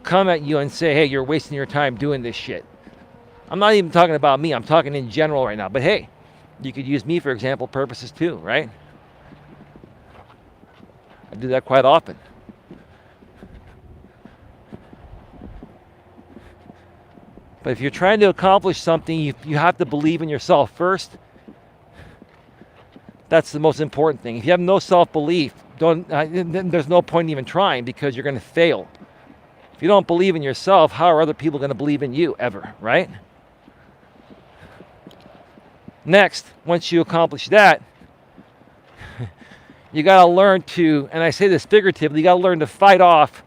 come at you and say, hey, you're wasting your time doing this shit. I'm not even talking about me. I'm talking in general right now. But hey, you could use me for example purposes too, right? I do that quite often. But if you're trying to accomplish something, you have to believe in yourself first. That's the most important thing. If you have no self-belief, there's no point in even trying because you're going to fail. If you don't believe in yourself, how are other people going to believe in you ever, right? Next, once you accomplish that, you got to learn to, and I say this figuratively, you got to learn to fight off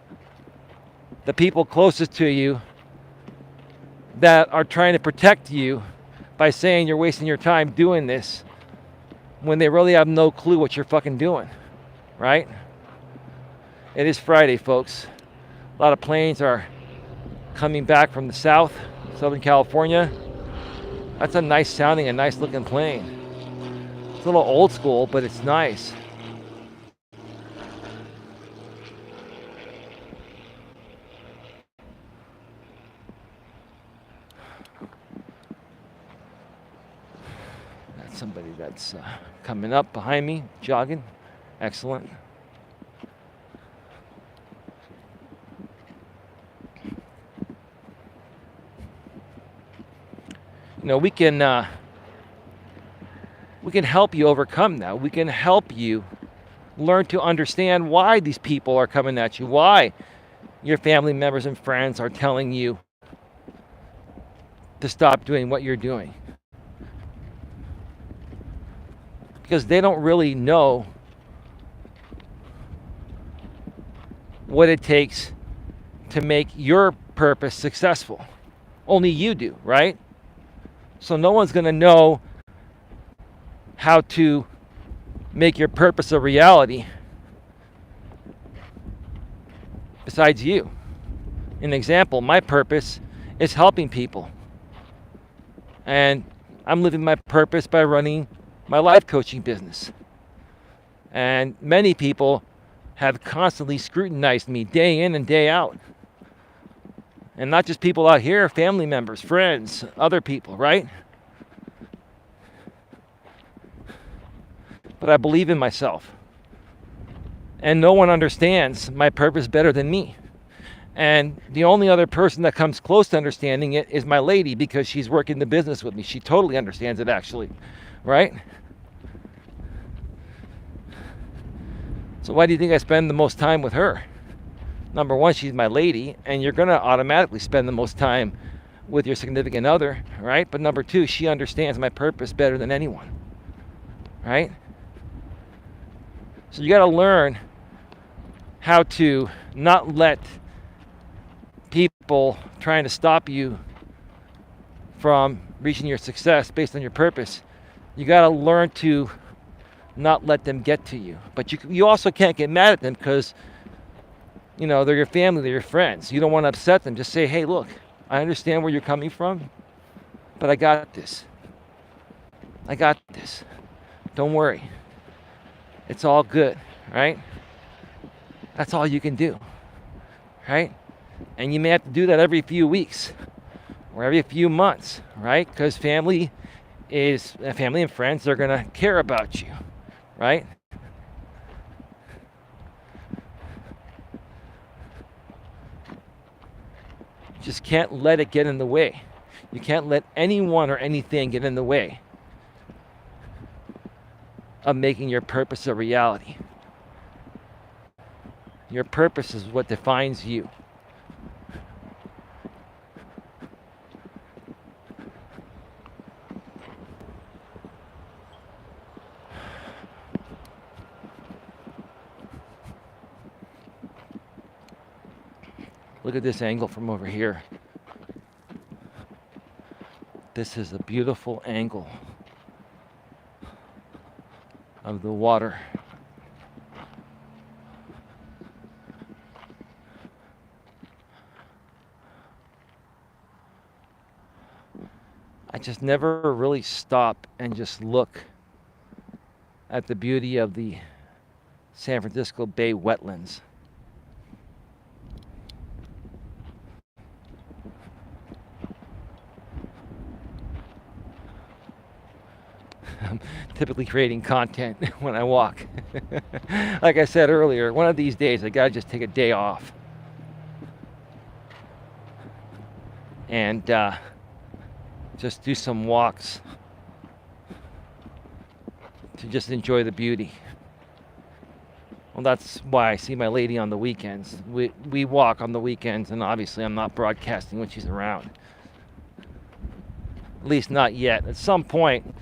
the people closest to you that are trying to protect you by saying you're wasting your time doing this when they really have no clue what you're fucking doing, right? It is Friday, folks. A lot of planes are coming back from the south, Southern California. That's a nice sounding, a nice looking plane. It's a little old school, but it's nice. Got somebody that's coming up behind me, jogging. Excellent. You know, we can help you overcome that. We can help you learn to understand why these people are coming at you, why your family members and friends are telling you to stop doing what you're doing. Because they don't really know what it takes to make your purpose successful. Only you do, right? So no one's going to know how to make your purpose a reality besides you. An example, my purpose is helping people. And I'm living my purpose by running my life coaching business. And many people have constantly scrutinized me day in and day out. And not just people out here, family members, friends, other people, right? But I believe in myself. And no one understands my purpose better than me. And the only other person that comes close to understanding it is my lady, because she's working the business with me. She totally understands it, actually, right? So why do you think I spend the most time with her? Number one, she's my lady, and you're going to automatically spend the most time with your significant other, right? But number two, she understands my purpose better than anyone, right? So you got to learn how to not let people trying to stop you from reaching your success based on your purpose. You got to learn to not let them get to you. But you also can't get mad at them because, you know, they're your family, they're your friends. You don't want to upset them. Just say, hey, look, I understand where you're coming from, but I got this. I got this. Don't worry. It's all good, right? That's all you can do, right? And you may have to do that every few weeks or every few months, right? Because family and friends are going to care about you, right? You just can't let it get in the way. You can't let anyone or anything get in the way of making your purpose a reality. Your purpose is what defines you. Look at this angle from over here. This is a beautiful angle of the water. I just never really stop and just look at the beauty of the San Francisco Bay wetlands. I'm typically creating content when I walk. Like I said earlier, one of these days I gotta just take a day off and just do some walks to just enjoy the beauty. Well, that's why I see my lady on the weekends. We walk on the weekends, and obviously I'm not broadcasting when she's around. At least not yet. At some point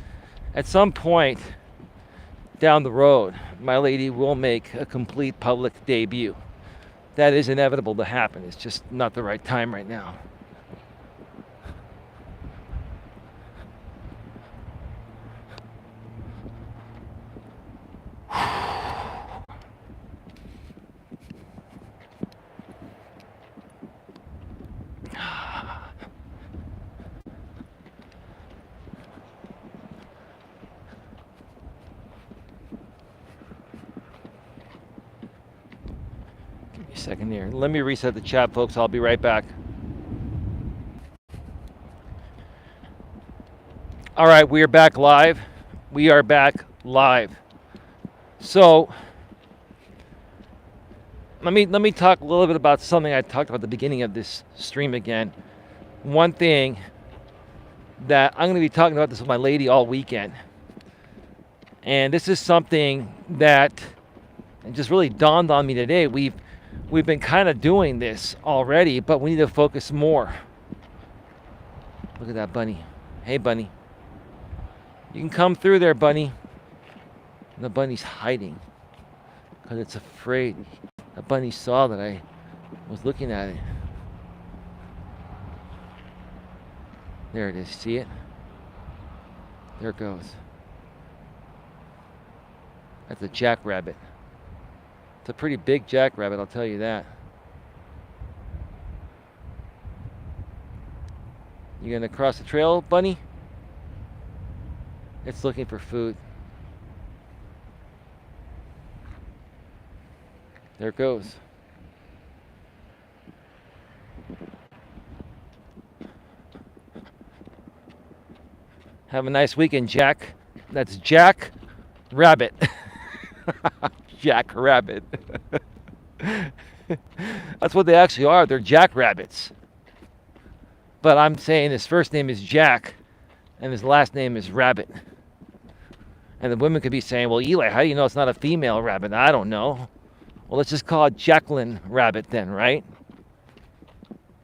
down the road, my lady will make a complete public debut. That is inevitable to happen. It's just not the right time right now. Second here. Let me reset the chat, folks. I'll be right back. All right, we are back live. So let me talk a little bit about something I talked about at the beginning of this stream again. One thing that I'm going to be talking about this with my lady all weekend. And this is something that just really dawned on me today. We've been kind of doing this already, but we need to focus more. Look at that bunny. Hey, bunny. You can come through there, bunny. And the bunny's hiding because it's afraid. The bunny saw that I was looking at it. There it is. See it? There it goes. That's a jackrabbit. It's a pretty big jackrabbit, I'll tell you that. You gonna cross the trail, bunny? It's looking for food. There it goes. Have a nice weekend, Jack. That's Jack Rabbit. Jack Rabbit. That's what they actually are. They're jackrabbits. But I'm saying his first name is Jack and his last name is Rabbit. And the women could be saying, well, Eli, how do you know it's not a female rabbit? I don't know. Well, let's just call it Jacqueline Rabbit then, right?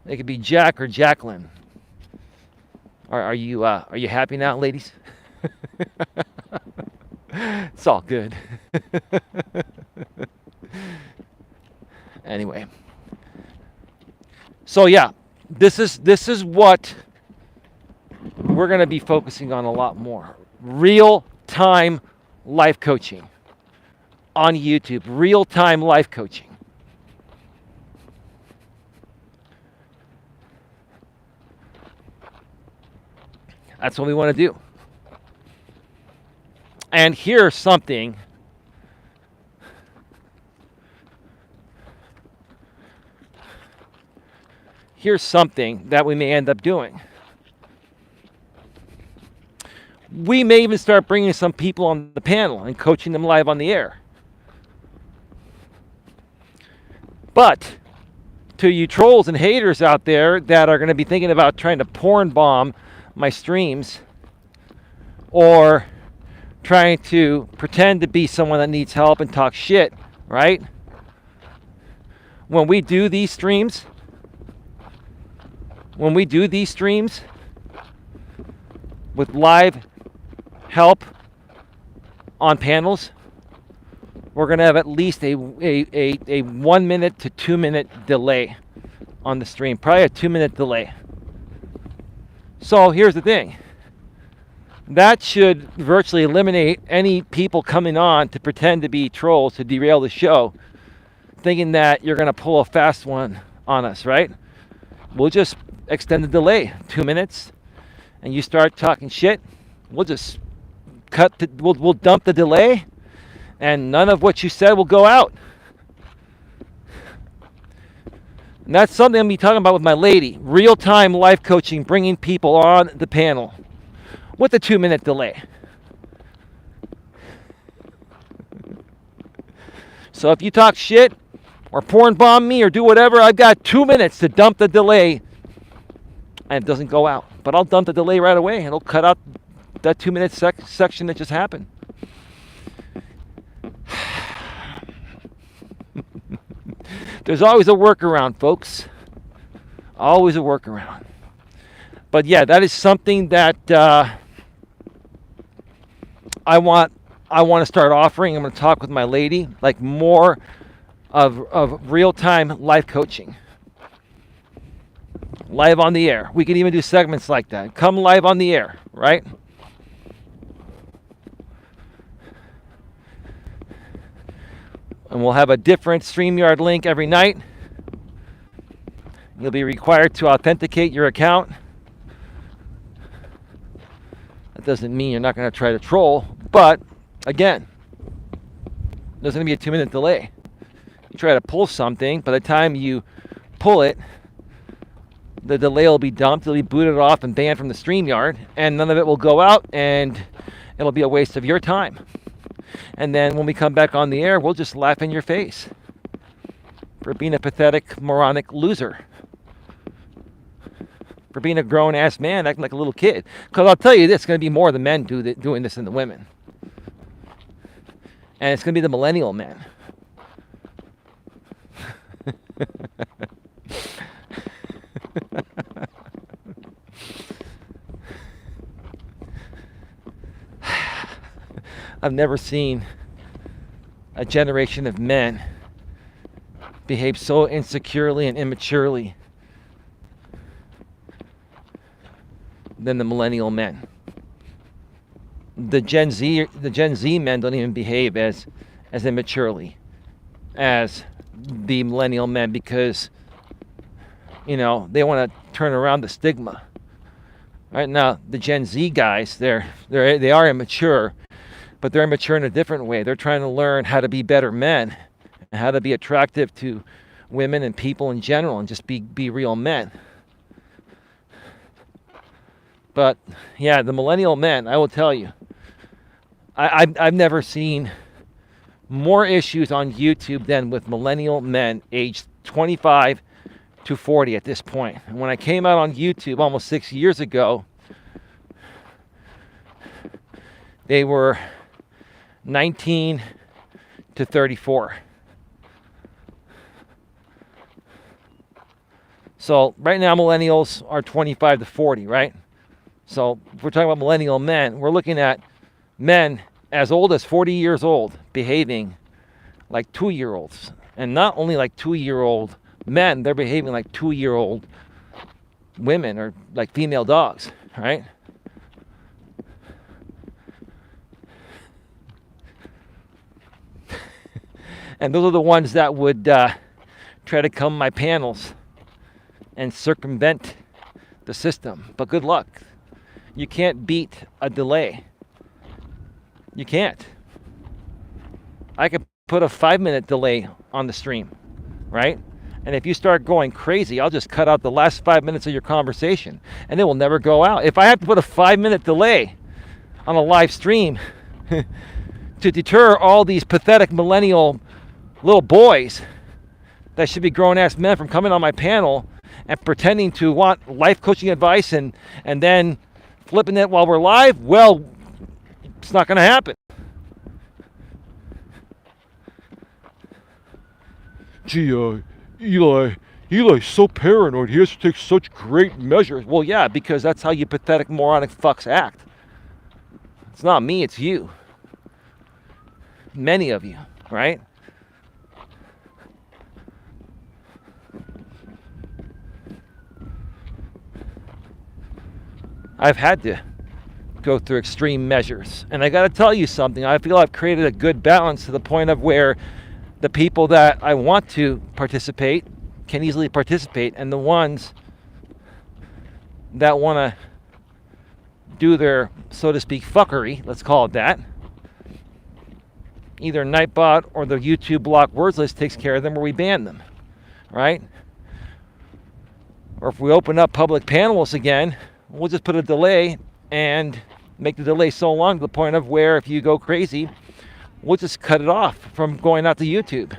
It could be Jack or Jacqueline. Are you happy now, ladies? It's all good. Anyway. So yeah, this is what we're going to be focusing on a lot more. Real-time life coaching on YouTube. Real-time life coaching. That's what we want to do. And here's something that we may end up doing. We may even start bringing some people on the panel and coaching them live on the air. But to you trolls and haters out there that are going to be thinking about trying to porn bomb my streams or trying to pretend to be someone that needs help and talk shit, right? When we do these streams with live help on panels, we're going to have at least a 1 minute to 2 minute delay on the stream, probably a 2 minute delay. So here's the thing. That should virtually eliminate any people coming on to pretend to be trolls to derail the show, thinking that you're going to pull a fast one on us, right? We'll just extend the delay 2 minutes, and you start talking shit. We'll just we'll dump the delay, and none of what you said will go out. And that's something I'm going to be talking about with my lady. Real-time life coaching, bringing people on the panel with a 2 minute delay. So if you talk shit or porn bomb me or do whatever, I've got 2 minutes to dump the delay, and it doesn't go out. But I'll dump the delay right away, and it'll cut out that 2 minute section that just happened. There's always a workaround, folks. Always a workaround. But yeah, that is something that I want to start offering. I'm going to talk with my lady, like more of real-time life coaching. Live on the air. We can even do segments like that. Come live on the air, right? And we'll have a different StreamYard link every night. You'll be required to authenticate your account. That doesn't mean you're not going to try to troll, but again, there's going to be a 2 minute delay. You try to pull something, by the time you pull it, the delay will be dumped, it'll be booted off and banned from the StreamYard, and none of it will go out, and it'll be a waste of your time. And then when we come back on the air, we'll just laugh in your face for being a pathetic, moronic loser. For being a grown-ass man acting like a little kid. Because I'll tell you this, it's going to be more the men doing this than the women. And it's going to be the millennial men. I've never seen a generation of men behave so insecurely and immaturely than the millennial men. The Gen Z men don't even behave as immaturely as the millennial men because, you know, they want to turn around the stigma. Right now, the Gen Z guys, they are immature, but they're immature in a different way. They're trying to learn how to be better men and how to be attractive to women and people in general and just be real men. But yeah, the millennial men, I will tell you, I've never seen more issues on YouTube than with millennial men aged 25 to 40 at this point. And when I came out on YouTube almost 6 years ago, they were 19 to 34. So right now millennials are 25 to 40, right? So if we're talking about millennial men, we're looking at men as old as 40 years old behaving like 2-year-olds. And not only like 2-year-old men, they're behaving like 2-year-old women or like female dogs, right? And those are the ones that would try to come my panels and circumvent the system. But good luck. You can't beat a delay. You can't. I could put a 5-minute delay on the stream, right? And if you start going crazy, I'll just cut out the last 5 minutes of your conversation and it will never go out. If I have to put a 5-minute delay on a live stream to deter all these pathetic millennial little boys that should be grown-ass men from coming on my panel and pretending to want life coaching advice and then flipping it while we're live, well, it's not going to happen. Gee, Eli's so paranoid. He has to take such great measures. Well, yeah, because that's how you pathetic moronic fucks act. It's not me, it's you. Many of you, right? I've had to go through extreme measures. And I got to tell you something. I feel I've created a good balance to the point of where the people that I want to participate can easily participate, and the ones that want to do their, so to speak, fuckery, let's call it that, either Nightbot or the YouTube block words list takes care of them, or we ban them, right? Or if we open up public panels again, we'll just put a delay and make the delay so long to the point of where if you go crazy, we'll just cut it off from going out to YouTube.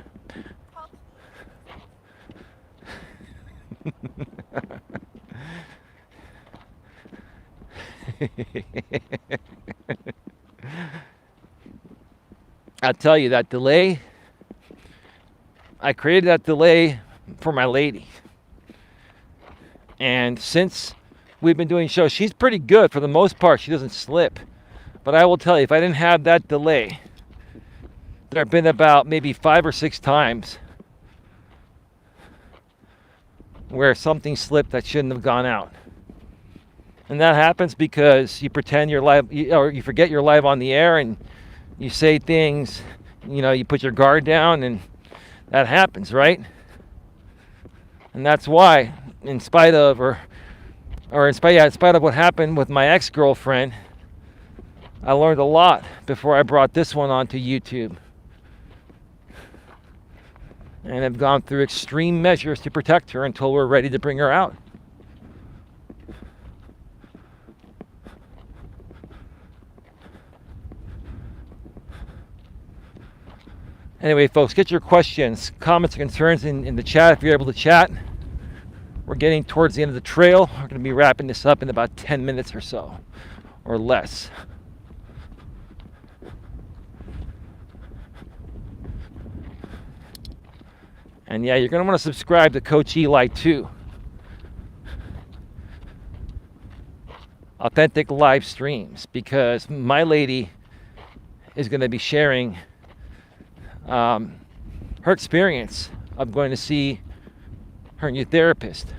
I'll tell you, that delay, I created that delay for my lady. And since we've been doing shows, she's pretty good for the most part. She doesn't slip. But I will tell you, if I didn't have that delay, there have been about maybe 5 or 6 times where something slipped that shouldn't have gone out. And that happens because you pretend you're live, or you forget you're live on the air, and you say things, you put your guard down, and that happens, right? And that's why, in spite of what happened with my ex-girlfriend, I learned a lot before I brought this one onto YouTube. And have gone through extreme measures to protect her until we're ready to bring her out. Anyway, folks, get your questions, comments, and concerns in the chat if you're able to chat. We're getting towards the end of the trail. We're going to be wrapping this up in about 10 minutes or so, or less. And yeah, you're going to want to subscribe to Coach Eli too. Authentic live streams, because my lady is going to be sharing her experience of going to see her new therapist.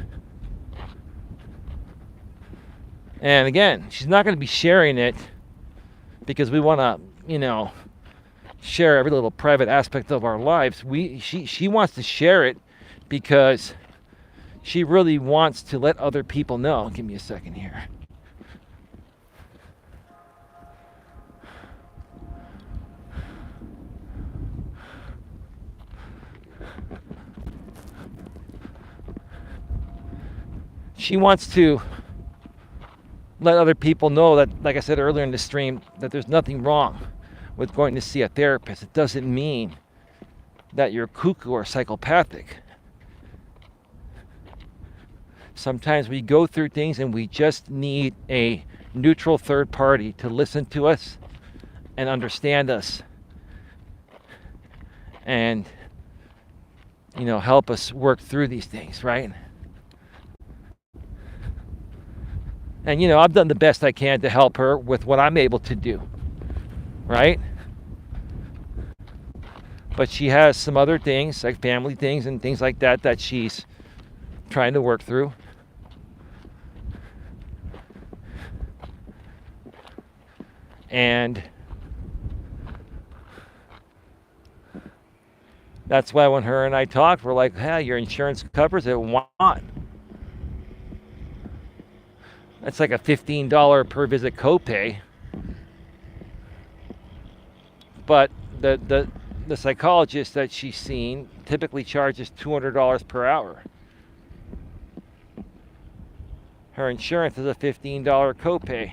And again, she's not going to be sharing it because we want to, share every little private aspect of our lives. She wants to share it because she really wants to let other people know. Give me a second here. she wants to let other people know that, like I said earlier in the stream, that there's nothing wrong with going to see a therapist. It doesn't mean that you're cuckoo or psychopathic. Sometimes we go through things and we just need a neutral third party to listen to us and understand us and, help us work through these things, right? And, I've done the best I can to help her with what I'm able to do, right? But she has some other things, like family things and things like that, that she's trying to work through. And that's why when her and I talked, we're like, hey, your insurance covers it. Why not? That's like a $15 per visit copay. But the psychologist that she's seen typically charges $200 per hour. Her insurance is a $15 copay.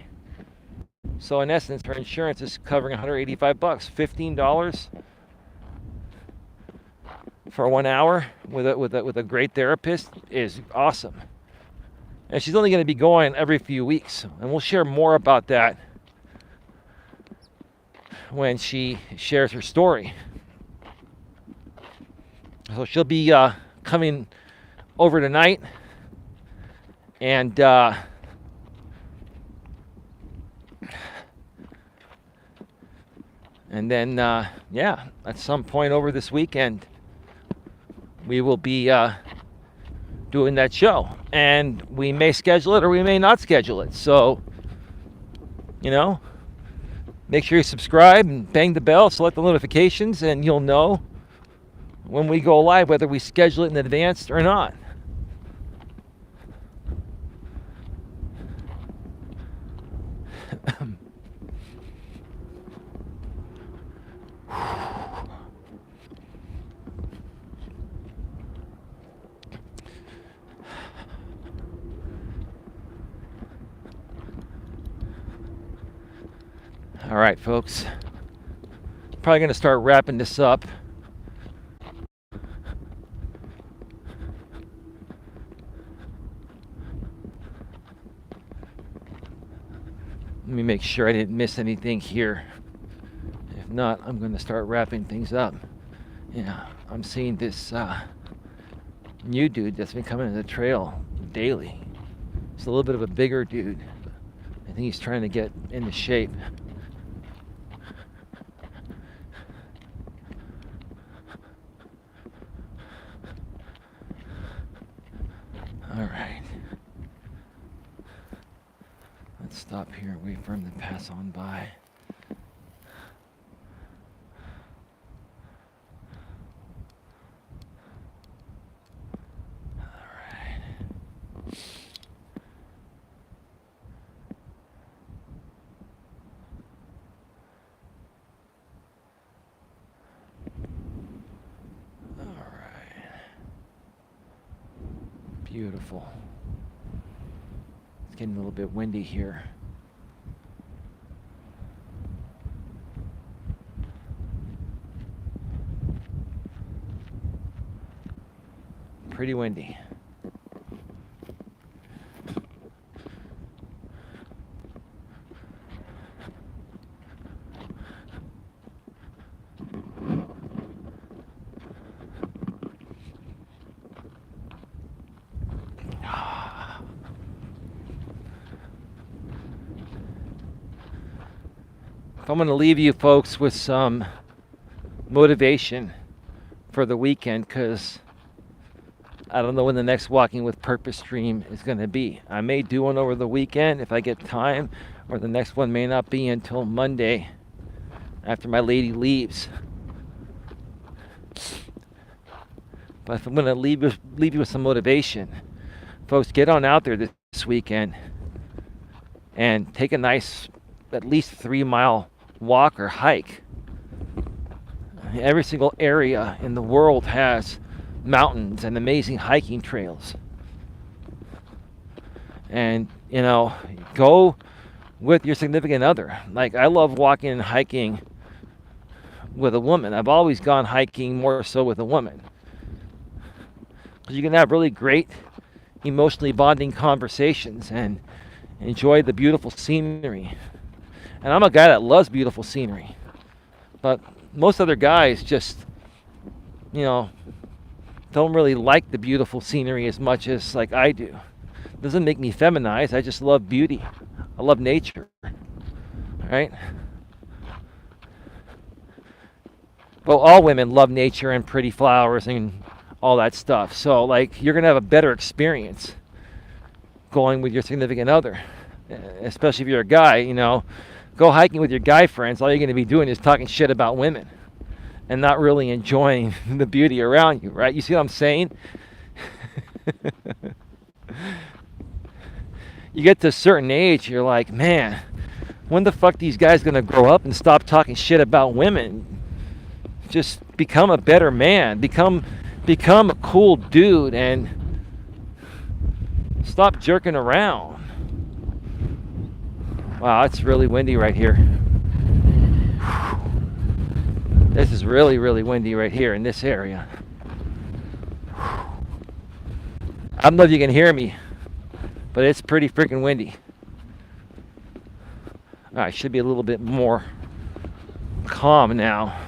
So in essence, her insurance is covering $185. $15 for 1 hour with a great therapist is awesome. And she's only going to be going every few weeks. And we'll share more about that when she shares her story. So she'll be coming over tonight. And then, at some point over this weekend, we will be doing that show. And we may schedule it or we may not schedule it. So, make sure you subscribe and bang the bell, select the notifications, and you'll know when we go live, whether we schedule it in advance or not. All right, folks. Probably going to start wrapping this up. Let me make sure I didn't miss anything here. If not, I'm going to start wrapping things up. Yeah, I'm seeing this new dude that's been coming to the trail daily. He's a little bit of a bigger dude. I think he's trying to get into shape. All right. Let's stop here, wait for him to pass on by. All right. All right. Beautiful. It's getting a little bit windy here. Pretty windy. I'm going to leave you folks with some motivation for the weekend, because I don't know when the next Walking with Purpose stream is going to be. I may do one over the weekend if I get time, or the next one may not be until Monday after my lady leaves. But if I'm going to leave you with some motivation, folks, get on out there this weekend and take a nice, at least 3-mile walk or hike. Every single area in the world has mountains and amazing hiking trails. And, go with your significant other. Like, I love walking and hiking with a woman. I've always gone hiking more so with a woman. Because you can have really great emotionally bonding conversations and enjoy the beautiful scenery. And I'm a guy that loves beautiful scenery. But most other guys just, don't really like the beautiful scenery as much as like I do. It doesn't make me feminized. I just love beauty. I love nature. Right? Well, all women love nature and pretty flowers and all that stuff. So, like, you're going to have a better experience going with your significant other. Especially if you're a guy, go hiking with your guy friends. All you're going to be doing is talking shit about women and not really enjoying the beauty around you, right? You see what I'm saying? You get to a certain age, you're like, man, when the fuck these guys going to grow up and stop talking shit about women? Just become a better man. Become a cool dude and stop jerking around. Wow, it's really windy right here. This is really, really windy right here in this area. I don't know if you can hear me, but it's pretty freaking windy. All right, should be a little bit more calm now.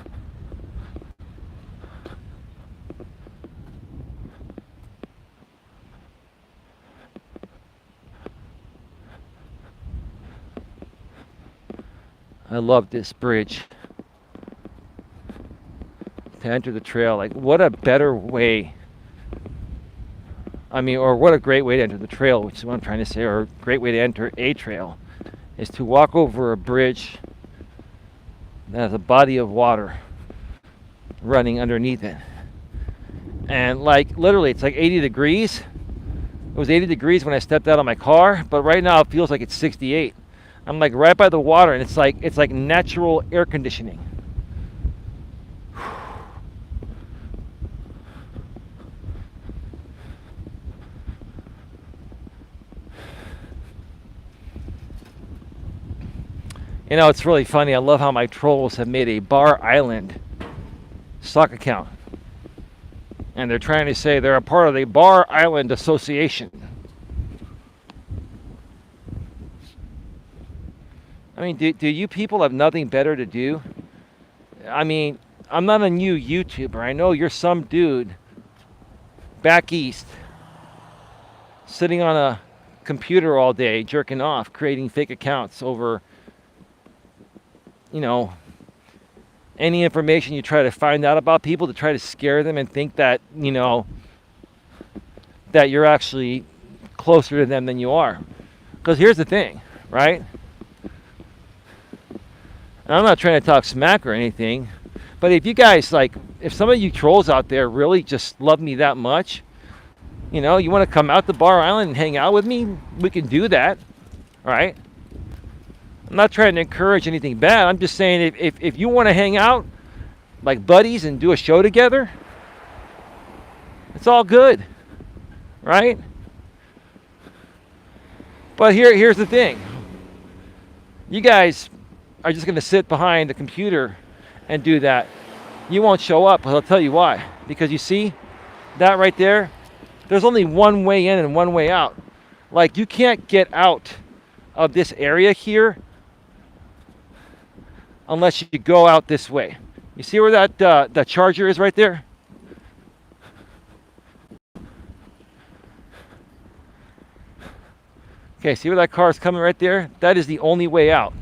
I love this bridge to enter the trail. Like, what a better way. Or what a great way to enter the trail, which is what I'm trying to say, or a great way to enter a trail, is to walk over a bridge that has a body of water running underneath it. And, like, literally, it's like 80 degrees. It was 80 degrees when I stepped out of my car, but right now it feels like it's 68. I'm like right by the water, and it's like natural air conditioning. It's really funny. I love how my trolls have made a Bar Island stock account. And they're trying to say they're a part of the Bar Island Association. Do you people have nothing better to do? I'm not a new YouTuber. I know you're some dude back east sitting on a computer all day, jerking off, creating fake accounts over, any information you try to find out about people to try to scare them and think that, that you're actually closer to them than you are. Because here's the thing, right? And I'm not trying to talk smack or anything, but if you guys, if some of you trolls out there really just love me that much, you want to come out to Bar Island and hang out with me, we can do that, right? I'm not trying to encourage anything bad. I'm just saying if you want to hang out like buddies and do a show together, it's all good, right? But here's the thing. You guys are just going to sit behind the computer and do that. You won't show up, but I'll tell you why. Because you see that right there? There's only one way in and one way out. Like, you can't get out of this area here unless you go out this way. You see where that charger is right there? Okay, see where that car is coming right there? That is the only way out.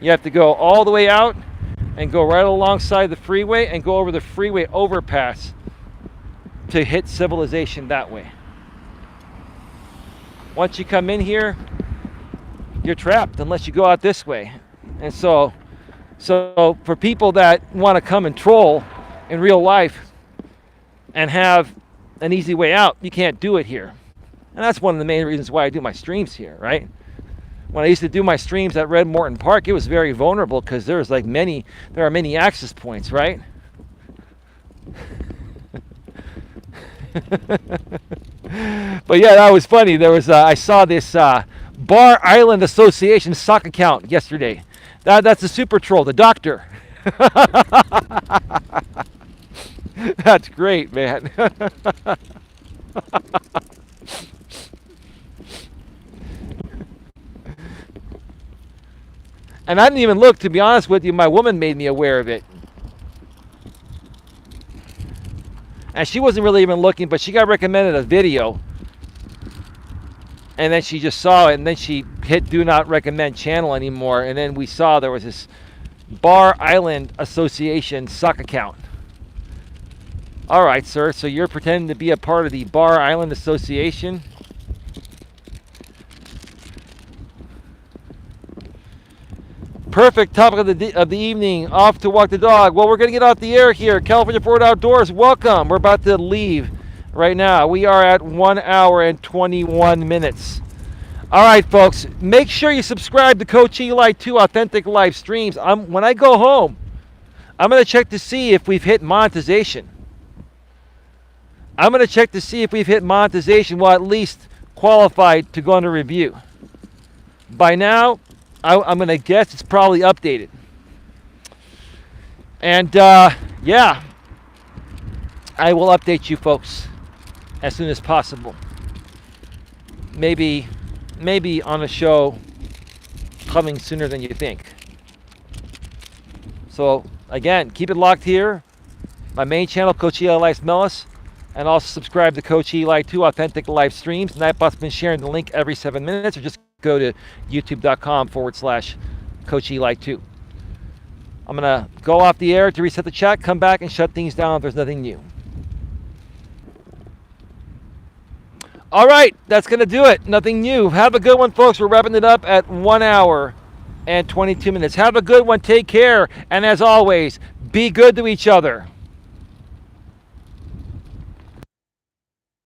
You have to go all the way out and go right alongside the freeway and go over the freeway overpass to hit civilization that way. Once you come in here, you're trapped unless you go out this way. And so for people that want to come and troll in real life and have an easy way out, you can't do it here. And that's one of the main reasons why I do my streams here, right? When I used to do my streams at Red Morton Park, it was very vulnerable because there are many access points, right? But yeah, that was funny. There was I saw this Bar Island Association sock account yesterday. That's a super troll, the doctor. That's great, man. And I didn't even look, to be honest with you. My woman made me aware of it. And she wasn't really even looking, but she got recommended a video. And then she just saw it, and then she hit do not recommend channel anymore. And then we saw there was this Bar Island Association sock account. All right, sir, so you're pretending to be a part of the Bar Island Association? Perfect topic of the evening. Off to walk the dog. Well, we're going to get off the air here. California Forward Outdoors, welcome. We're about to leave right now. We are at 1 hour and 21 minutes. All right, folks. Make sure you subscribe to Coach Eli 2 Authentic Live Streams. When I go home, I'm going to check to see if we've hit monetization. I'm going to check to see if we've hit monetization. Well, at least qualified to go under review. By now, I'm going to guess it's probably updated. And yeah, I will update you folks as soon as possible. Maybe on a show coming sooner than you think. So again, keep it locked here. My main channel, Coach Eli, Elias Melas, and also subscribe to Coach Eli 2 Authentic Live Streams. Nightbot's been sharing the link every 7 minutes, or just go to youtube.com/Coach Eli 2. I'm going to go off the air to reset the chat, come back and shut things down if there's nothing new. All right, that's going to do it. Nothing new. Have a good one, folks. We're wrapping it up at 1 hour and 22 minutes. Have a good one. Take care. And as always, be good to each other.